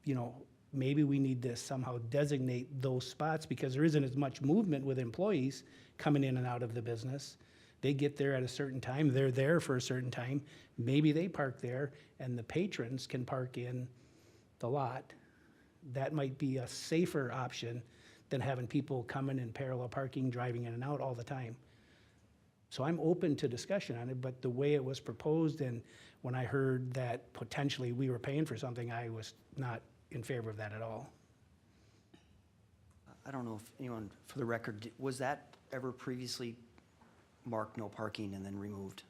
you know, maybe we need to somehow designate those spots because there isn't as much movement with employees coming in and out of the business. They get there at a certain time, they're there for a certain time, maybe they park there and the patrons can park in the lot. That might be a safer option than having people coming in parallel parking, driving in and out all the time. So I'm open to discussion on it, but the way it was proposed and when I heard that potentially we were paying for something, I was not in favor of that at all. I don't know if anyone, for the record, was that ever previously marked no parking and then removed?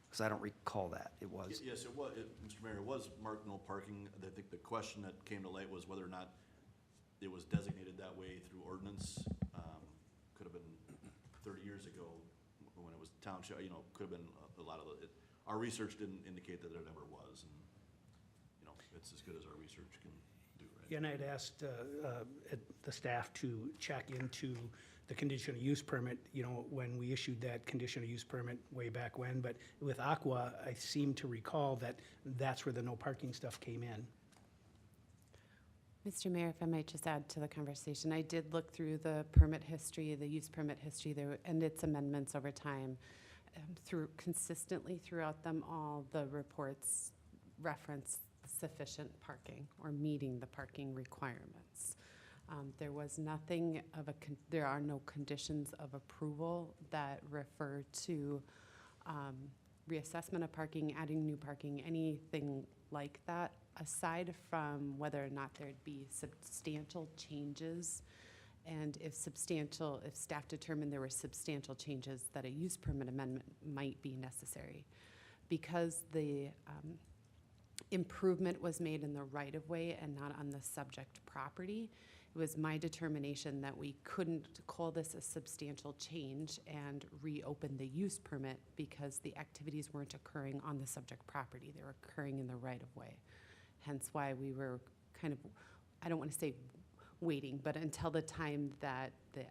Because I don't recall that. It was. Yes, it was, Mr. Mayor, it was marked no parking. I think the question that came to light was whether or not it was designated that way through ordinance. Could have been 30 years ago when it was township, you know, could have been a lot of it. Our research didn't indicate that it ever was, and, you know, it's as good as our research can do, right? Yeah, and I'd asked the staff to check into the conditional use permit, you know, when we issued that conditional use permit way back when, but with Aqua, I seem to recall that that's where the no parking stuff came in. Mr. Mayor, if I might just add to the conversation, I did look through the permit history, the use permit history there, and its amendments over time. Consistently throughout them all, the reports reference sufficient parking or meeting the parking requirements. There was nothing of there are no conditions of approval that refer to reassessment of parking, adding new parking, anything like that, aside from whether or not there'd be substantial changes. And if staff determined there were substantial changes, that a use permit amendment might be necessary. Because the improvement was made in the right-of-way and not on the subject property, it was my determination that we couldn't call this a substantial change and reopen the use permit because the activities weren't occurring on the subject property. They were occurring in the right-of-way. Hence why we were kind of, I don't want to say waiting, but until the time that the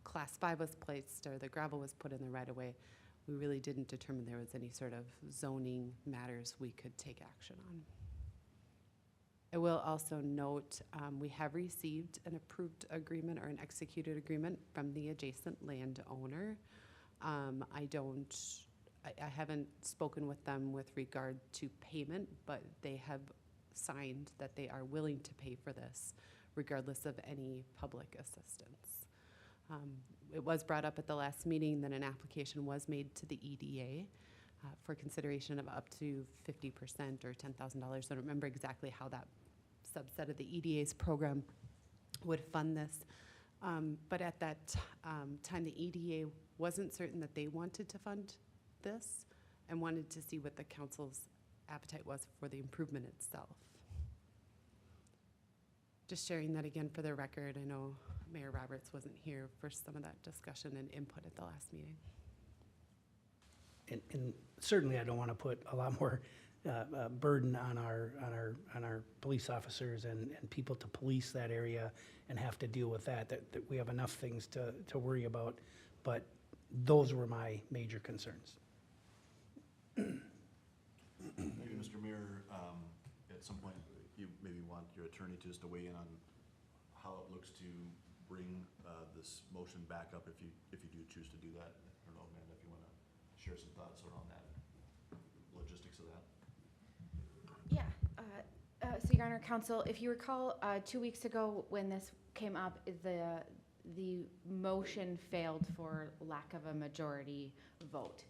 Class 5 was placed or the gravel was put in the right-of-way, we really didn't determine there was any sort of zoning matters we could take action on. I will also note we have received an approved agreement or an executed agreement from the adjacent landowner. I haven't spoken with them with regard to payment, but they have signed that they are willing to pay for this regardless of any public assistance. It was brought up at the last meeting that an application was made to the EDA for consideration of up to 50% or $10,000. I don't remember exactly how that subset of the EDA's program would fund this. But at that time, the EDA wasn't certain that they wanted to fund this and wanted to see what the council's appetite was for the improvement itself. Just sharing that again for the record. I know Mayor Roberts wasn't here for some of that discussion and input at the last meeting. And certainly I don't want to put a lot more burden on our police officers and people to police that area and have to deal with that we have enough things to worry about. But those were my major concerns. Maybe, Mr. Mayor, at some point, you maybe want your attorney to just to weigh in on how it looks to bring this motion back up if you do choose to do that. I don't know, Amanda, if you want to share some thoughts around that, logistics of that. Yeah, so Your Honor, Counsel, if you recall, 2 weeks ago when this came up, the motion failed for lack of a majority vote.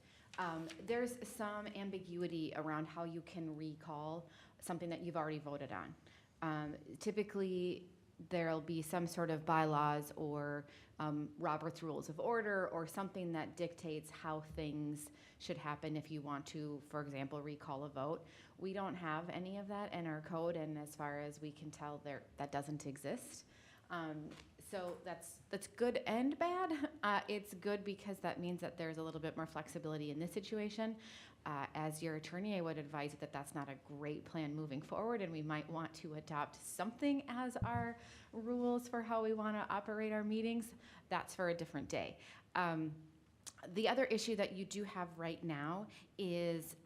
There's some ambiguity around how you can recall something that you've already voted on. Typically, there'll be some sort of bylaws or Robert's Rules of Order or something that dictates how things should happen if you want to, for example, recall a vote. We don't have any of that in our code, and as far as we can tell, that doesn't exist. So that's good and bad. It's good because that means that there's a little bit more flexibility in this situation. As your attorney, I would advise you that that's not a great plan moving forward, and we might want to adopt something as our rules for how we want to operate our meetings. That's for a different day. The other issue that you do have right now is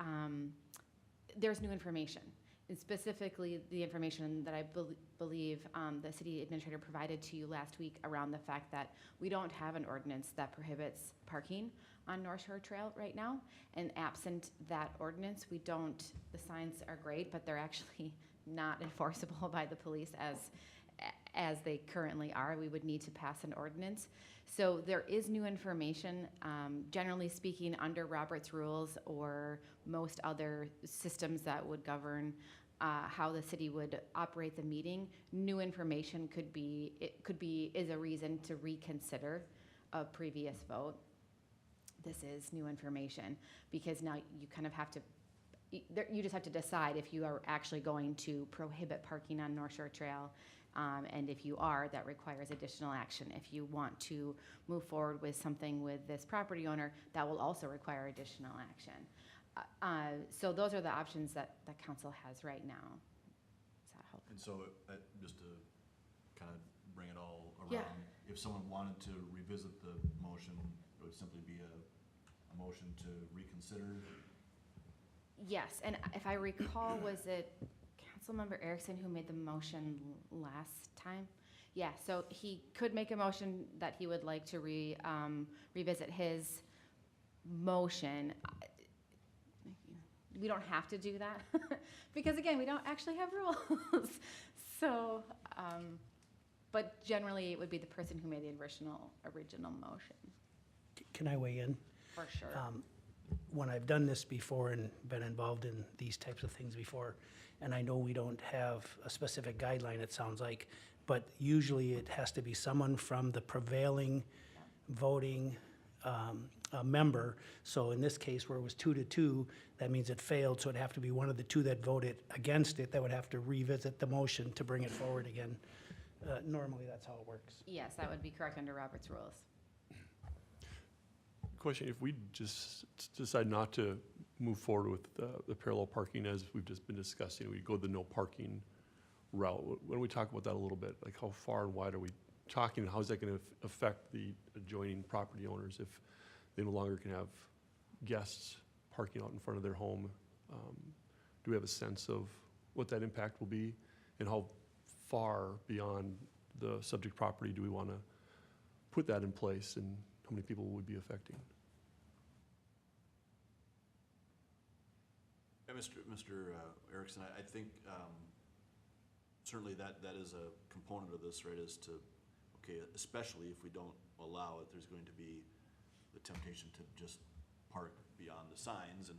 there's new information. And specifically, the information that I believe the city administrator provided to you last week around the fact that we don't have an ordinance that prohibits parking on North Shore Trail right now. And absent that ordinance, the signs are great, but they're actually not enforceable by the police as they currently are. We would need to pass an ordinance. So there is new information, generally speaking, under Robert's Rules or most other systems that would govern how the city would operate the meeting. New information is a reason to reconsider a previous vote. This is new information because now you kind of have to, you just have to decide if you are actually going to prohibit parking on North Shore Trail. And if you are, that requires additional action. If you want to move forward with something with this property owner, that will also require additional action. So those are the options that council has right now. Does that help? And so, just to kind of bring it all around, Yeah. if someone wanted to revisit the motion, it would simply be a motion to reconsider. Yes, and if I recall, was it Councilmember Erickson who made the motion last time? Yeah, so he could make a motion that he would like to revisit his motion. We don't have to do that because again, we don't actually have rules. So, but generally it would be the person who made the original motion. Can I weigh in? For sure. When I've done this before and been involved in these types of things before, and I know we don't have a specific guideline, it sounds like, but usually it has to be someone from the prevailing voting member. So in this case, where it was 2-2, that means it failed, so it'd have to be one of the two that voted against it that would have to revisit the motion to bring it forward again. Normally, that's how it works. Yes, that would be correct under Robert's Rules. Question, if we just decide not to move forward with the parallel parking as we've just been discussing, we go the no parking route. When we talk about that a little bit, like how far and wide are we talking, and how is that going to affect the adjoining property owners if they no longer can have guests parking out in front of their home? Do we have a sense of what that impact will be, and how far beyond the subject property do we want to put that in place, and how many people would be affecting? Yeah, Mr. Erickson, I think certainly that is a component of this, right, is to, okay, especially if we don't allow it, there's going to be the temptation to just park beyond the signs, and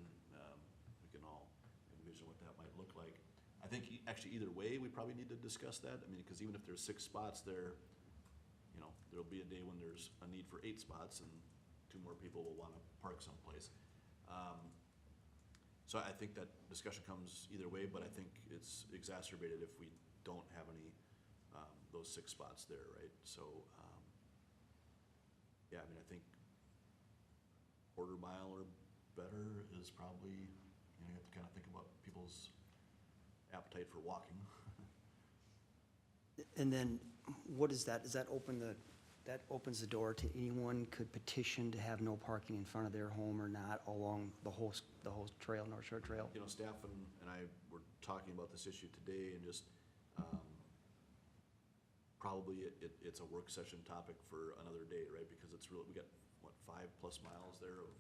we can all envision what that might look like. I think actually either way, we probably need to discuss that. I mean, because even if there's 6 spots there, you know, there'll be a day when there's a need for 8 spots and 2 more people will want to park someplace. So I think that discussion comes either way, but I think it's exacerbated if we don't have any, those 6 spots there, right? So, yeah, I mean, I think quarter mile or better is probably, you you have to kind of think about people's appetite for walking. And then what is that? Does that open that opens the door to anyone could petition to have no parking in front of their home or not along the whole trail, North Shore Trail? You know, staff and I were talking about this issue today, and just, probably it's a work session topic for another day, right? Because it's really, we got, what, 5+ miles there of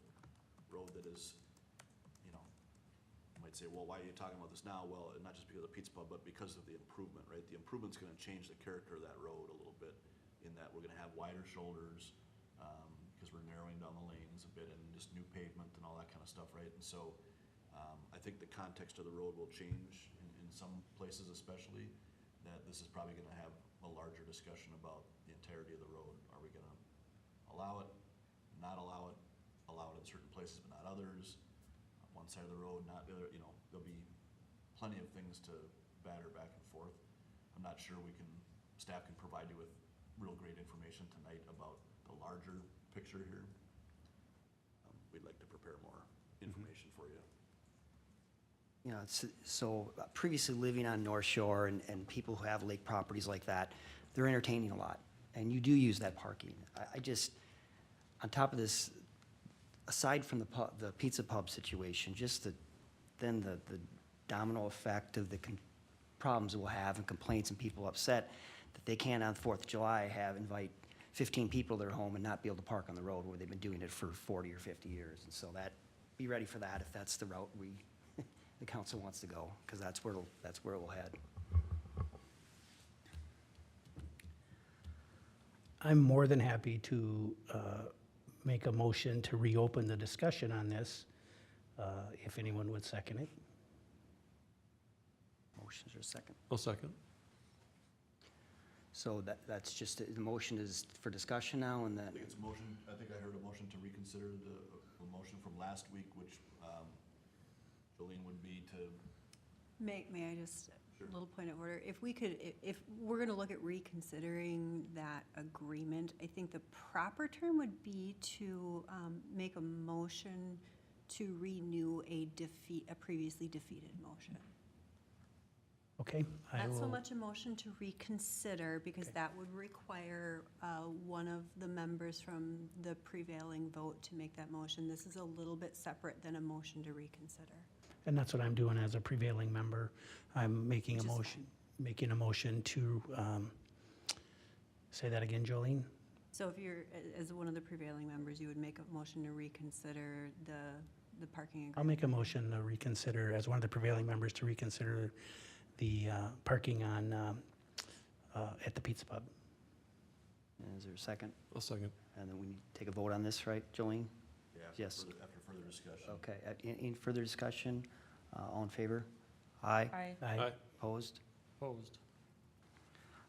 road that is, you know, you might say, well, why are you talking about this now? Well, not just because of the pizza pub, but because of the improvement, right? The improvement's gonna change the character of that road a little bit, in that we're gonna have wider shoulders, because we're narrowing down the lanes a bit, and just new pavement and all that kind of stuff, right? And so, I think the context of the road will change in some places especially, that this is probably gonna have a larger discussion about the entirety of the road. Are we gonna allow it, not allow it in certain places but not others? One side of the road, not the other, you know, there'll be plenty of things to batter back and forth. I'm not sure staff can provide you with real great information tonight about the larger picture here. We'd like to prepare more information for you. You know, so previously living on North Shore and people who have lake properties like that, they're entertaining a lot, and you do use that parking. I just, on top of this, aside from the pizza pub situation, just the domino effect of the problems we'll have and complaints and people upset that they can't on 4th of July invite 15 people to their home and not be able to park on the road where they've been doing it for 40 or 50 years. And so be ready for that if that's the route the council wants to go, because that's where it will head. I'm more than happy to make a motion to reopen the discussion on this, if anyone would second it. Motions or second? I'll second. So that's just, the motion is for discussion now, and I then, think it's a motion, I think I heard a motion to reconsider the motion from last week, which, Jolene would be to, May I just, Sure. a little point of order? If we could, if we're gonna look at reconsidering that agreement, I think the proper term would be to make a motion to renew a previously defeated motion. Okay? I Not so will- much a motion to reconsider, because Okay. that would require one of the members from the prevailing vote to make that motion. This is a little bit separate than a motion to reconsider. And that's what I'm doing as a prevailing member. I'm making a Which is motion to, say that again, Jolene? So if you're, as one of the prevailing members, you would make a motion to reconsider the parking agreement? I'll make a motion to reconsider, as one of the prevailing members, to reconsider the parking on, at the Pizza Pub. is there a second? I'll second. And then we need to take a vote on this, right, Jolene? yeah, Yes. after further discussion. Okay, any further discussion? All in favor? Aye. Aye. Aye. Opposed? Opposed.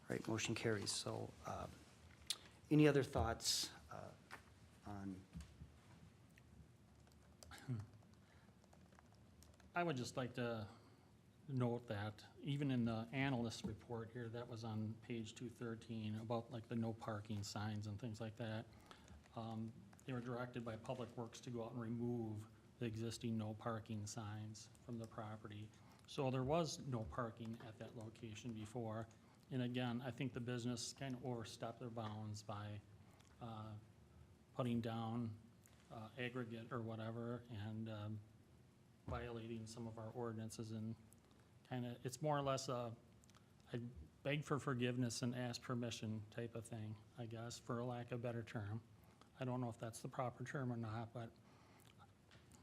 All right, motion carries. So, any other thoughts on, I would just like to note that even in the analyst report here, that was on page 213, about like the no parking signs and things like that. They were directed by Public Works to go out and remove the existing no parking signs from the property. So there was no parking at that location before. And again, I think the business kind of overstepped their bounds by putting down aggregate or whatever, and violating some of our ordinances, and kind of, it's more or less I beg for forgiveness and ask permission type of thing, I guess, for a lack of a better term. I don't know if that's the proper term or not, but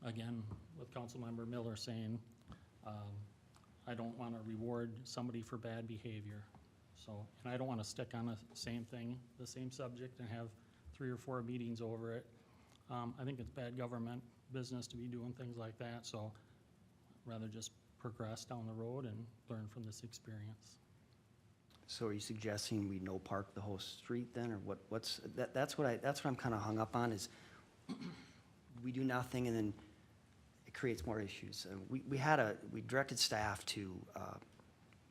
again, with Councilmember Miller saying, I don't want to reward somebody for bad behavior. So, and I don't want to stick on the same thing, the same subject, and have 3 or 4 meetings over it. I think it's bad government business to be doing things like that, so rather just progress down the road and learn from this experience. so are you suggesting we no park the whole street then, or that's what I'm kind of hung up on, is we do nothing and then it creates more issues. We directed staff to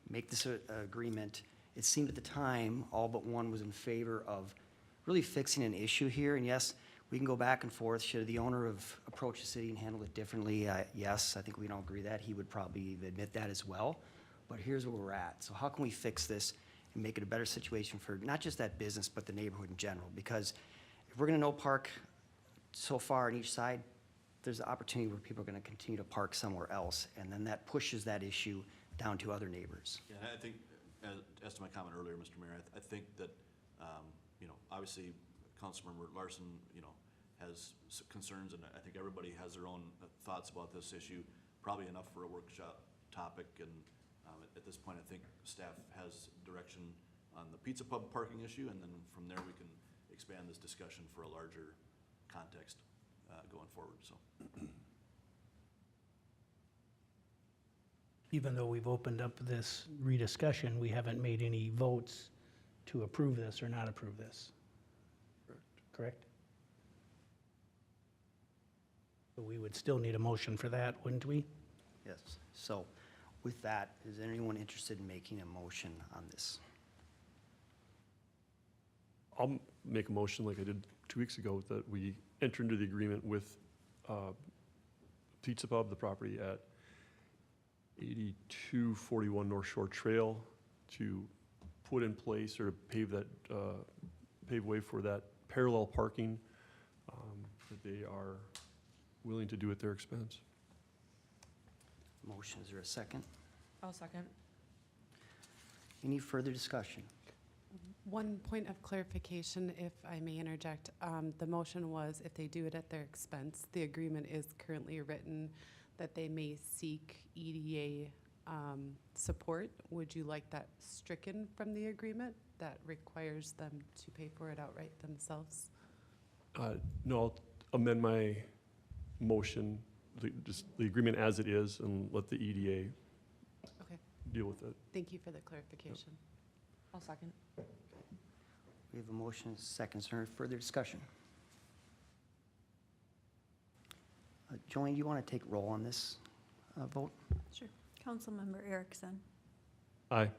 make this agreement. It seemed at the time, all but one was in favor of really fixing an issue here, and yes, We can go back and forth. Should the owner have approached the city and handled it differently? Yes, I think we don't agree that. He would probably admit that as well. But here's where we're at. So how can we fix this and make it a better situation for not just that business, but the neighborhood in general? Because if we're gonna no park so far on each side, there's an opportunity where people are gonna continue to park somewhere else, and then that pushes that issue down to other neighbors. Yeah, and I think, as to my comment earlier, Mr. Mayor, I think that, obviously, Councilmember Larson, has concerns, and I think everybody has their own thoughts about this issue, probably enough for a workshop topic, and at this point, I think staff has direction on the pizza pub parking issue, and then from there, we can expand this discussion for a larger context going forward, so. Even though we've opened up this rediscussion, we haven't made any votes to approve this or not approve this. Correct? So we would still need a motion for that, wouldn't we? Yes. So with that, is anyone interested in making a motion on this? I'll make a motion like I did 2 weeks ago, that we enter into the agreement with Pizza Pub, the property at 8241 North Shore Trail, to put in place or pave way for that parallel parking that they are willing to do at their expense. Motion, is there a second? I'll second. Any further discussion? One point of clarification, if I may interject. The motion was if they do it at their expense. The agreement is currently written that they may seek EDA support. Would you like that stricken from the agreement? That requires them to pay for it outright themselves? No, I'll amend my motion, just the agreement as it is, and let the EDA Okay, deal with it. thank you for the clarification. I'll second. We have a motion, and a second. Is there any further discussion? Jolene, do you want to take roll on this vote? Sure. Councilmember Erickson, Aye.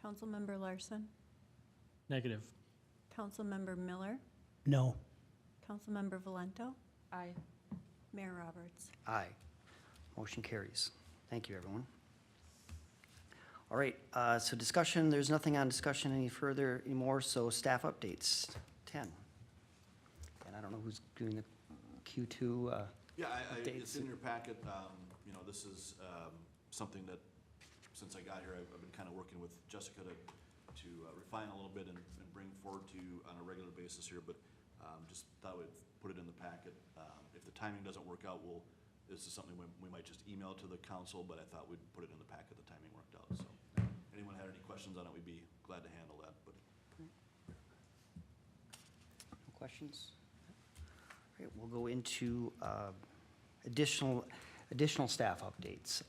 Councilmember Larson, Negative. Councilmember Miller, No. Councilmember Valento, Aye. Mayor Roberts. Aye. Motion carries. Thank you, everyone. All right, so discussion, there's nothing on discussion any further anymore, so staff updates, 10. And I don't know who's doing the Q2. Yeah, it's Updates. in your packet. This is something that, since I got here, I've been kind of working with Jessica to refine a little bit and bring forward to you on a regular basis here, but just thought we'd put it in the packet. If the timing doesn't work out, this is something we might just email to the council, but I thought we'd put it in the packet, the timing worked out, so. Anyone had any questions on it, we'd be glad to handle that, but. No questions? All right, we'll go into additional staff updates.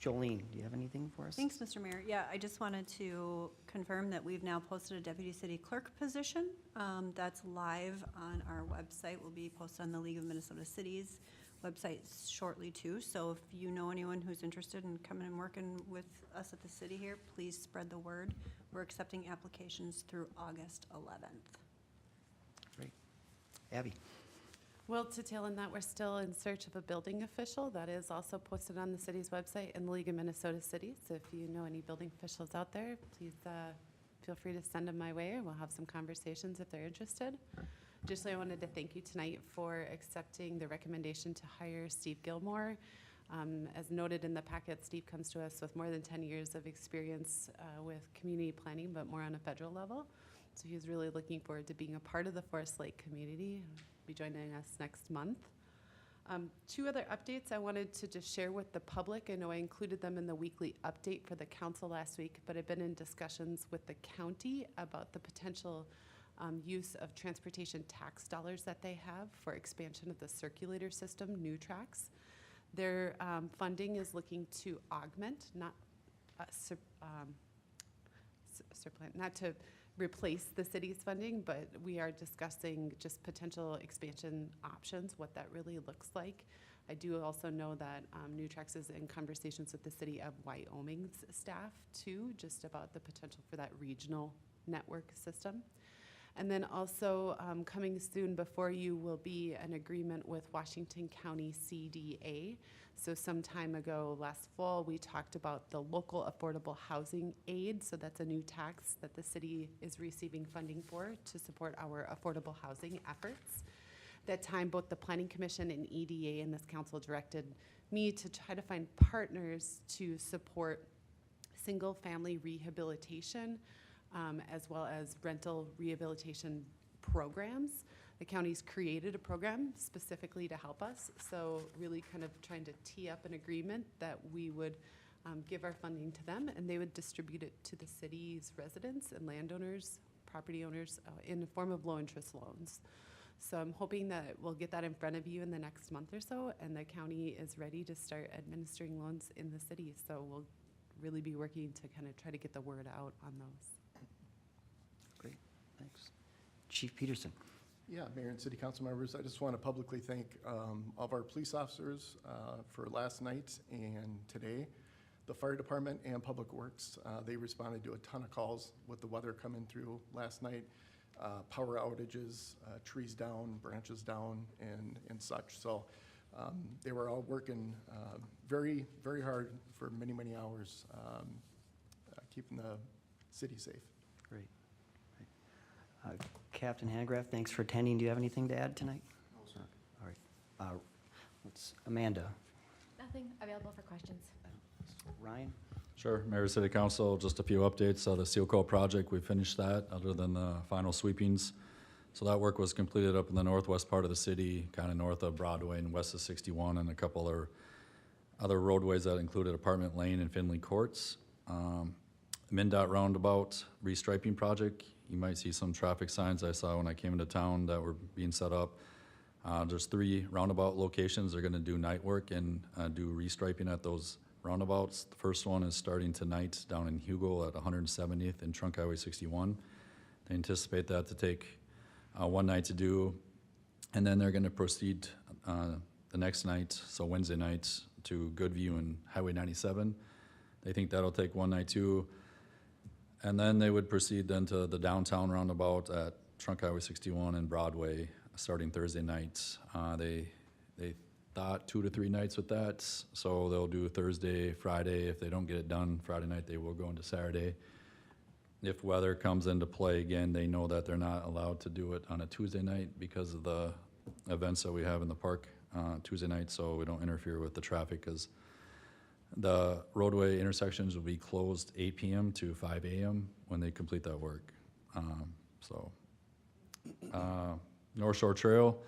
Jolene, do you have anything for us? Thanks, Mr. Mayor. Yeah, I just wanted to confirm that we've now posted a deputy city clerk position. That's live on our website. Will be posted on the League of Minnesota Cities website shortly too. So if you know anyone who's interested in coming and working with us at the city here, please spread the word. We're accepting applications through August 11th. Great. Abby? Well, to tail on that, we're still in search of a building official. That is also posted on the city's website and the League of Minnesota Cities. So if you know any building officials out there, please feel free to send them my way, and we'll have some conversations if they're interested. Additionally, I wanted to thank you tonight for accepting the recommendation to hire Steve Gilmore. As noted in the packet, Steve comes to us with more than 10 years of experience with community planning, but more on a federal level. So he's really looking forward to being a part of the Forest Lake community. Be joining us next month. Two other updates I wanted to just share with the public. I know I included them in the weekly update for the council last week, but I've been in discussions with the county about the potential use of transportation tax dollars that they have for expansion of the circulator system, New Tracks. Their funding is looking to augment, not supplant, not to replace the city's funding, but we are discussing just potential expansion options, what that really looks like. I do also know that New Tracks is in conversations with the city of Wyoming's staff too, just about the potential for that regional network system. And then also coming soon before you will be an agreement with Washington County CDA. So some time ago, last fall, we talked about the local affordable housing aid. So that's a new tax that the city is receiving funding for to support our affordable housing efforts. That time, both the Planning Commission and EDA and this council directed me to try to find partners to support single-family rehabilitation, as well as rental rehabilitation programs. The county's created a program specifically to help us, so really kind of trying to tee up an agreement that we would give our funding to them, and they would distribute it to the city's residents and landowners, property owners, in the form of low-interest loans. So I'm hoping that we'll get that in front of you in the next month or so, and the county is ready to start administering loans in the city. So we'll really be working to kind of try to get the word out on those. Great, thanks. Chief Peterson. Yeah, Mayor and City Council members, I just want to publicly thank all of our police officers for last night and today. The fire department and Public Works, they responded to a ton of calls with the weather coming through last night. Power outages, trees down, branches down, and such. So they were all working very, very hard for many, many hours, keeping the city safe. Great. Captain Hagraff, thanks for attending. Do you have anything to add tonight? No, sir. All right. Amanda. Nothing available for questions. Ryan? Sure, Mayor, City Council, just a few updates. The Seal Coat project, we finished that, other than the final sweepings. So that work was completed up in the northwest part of the city, kind of north of Broadway and west of 61, and a couple other roadways that included Apartment Lane and Finley Courts. MnDOT roundabout restriping project, you might see some traffic signs I saw when I came into town that were being set up. There's 3 roundabout locations. They're gonna do night work and do restriping at those roundabouts. The first one is starting tonight down in Hugo at 170th and Trunk Highway 61. They anticipate that to take one night to do, and then they're gonna proceed the next night, so Wednesday night, to Goodview and Highway 97. They think that'll take one night too. And then they would proceed then to the downtown roundabout at Trunk Highway 61 and Broadway, starting Thursday night. They thought 2 to 3 nights with that, so they'll do Thursday, Friday. If they don't get it done Friday night, they will go into Saturday. If weather comes into play again, they know that they're not allowed to do it on a Tuesday night because of the events that we have in the park Tuesday night, so we don't interfere with the traffic, because the roadway intersections will be closed 8 p.m. to 5 a.m. when they complete that work. North Shore Trail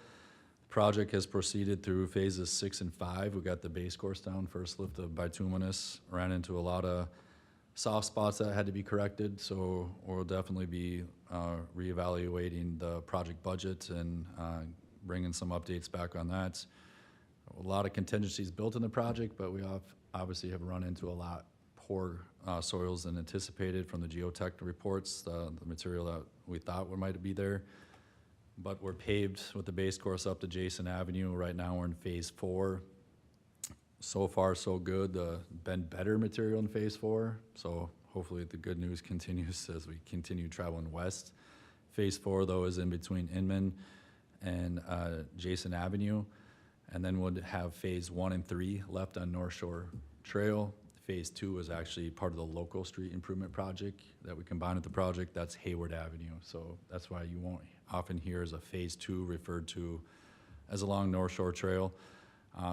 project has proceeded through phases 6 and 5. We got the base course down, first lift of bituminous, ran into a lot of soft spots that had to be corrected, so we'll definitely be reevaluating the project budget and bringing some updates back on that. A lot of contingencies built in the project, but we obviously have run into a lot poor soils than anticipated from the geotech reports, the material that we thought might be there. But we're paved with the base course up to Jason Avenue. Right now we're in phase 4. So far, so good. Been better material in phase 4, so hopefully the good news continues as we continue traveling west. Phase 4, though, is in between Inman and Jason Avenue, and then we'll have phase 1 and 3 left on North Shore Trail. Phase 2 is actually part of the local street improvement project that we combined with the project. That's Hayward Avenue, so that's why you won't often hear as a phase 2 referred to as along North Shore Trail.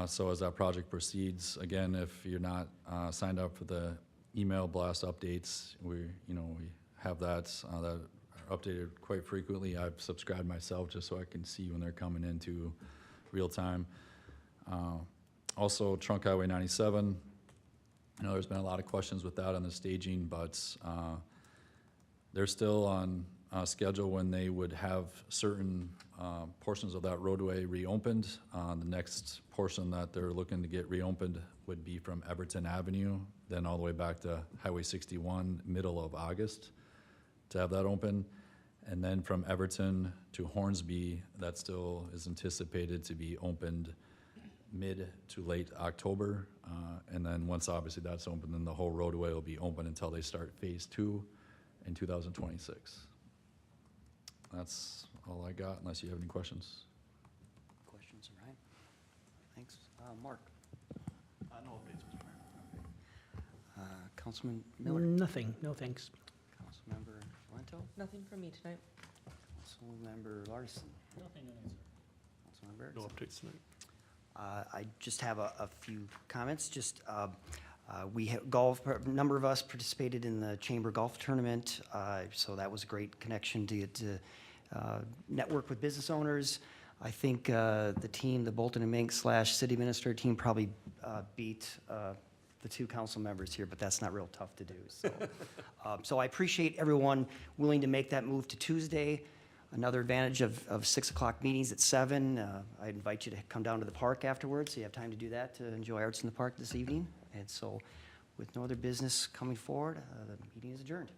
So as that project proceeds, again, if you're not signed up for the email blast updates, we have that that are updated quite frequently. I've subscribed myself just so I can see when they're coming into real time. Also, Trunk Highway 97. I know there's been a lot of questions with that on the staging, but they're still on schedule when they would have certain portions of that roadway reopened. The next portion that they're looking to get reopened would be from Everton Avenue, then all the way back to Highway 61, middle of August, to have that open. And then from Everton to Hornsby, that still is anticipated to be opened mid to late October. And then once obviously that's open, then the whole roadway will be open until they start phase 2 in 2026. That's all I got, unless you have any questions. Questions, all right? Thanks. Mark? No updates, Mr. Mayor. Councilman Miller? Nothing, no thanks. Councilmember Lento? Nothing from me tonight. Councilmember Larson? Nothing to answer. Councilmember No Erickson? updates tonight. I just have a few comments. Just, we have golf, a number of us participated in the Chamber Golf Tournament, so that was a great connection to get to network with business owners. I think the team, the Bolton and Mink / city minister team probably beat the two council members here, but that's not real tough to do. So, so I appreciate everyone willing to make that move to Tuesday. Another advantage of 6 o'clock meetings at 7. I invite you to come down to the park afterwards, so you have time to do that, to enjoy arts in the park this evening. And so, with no other business coming forward, the meeting is adjourned.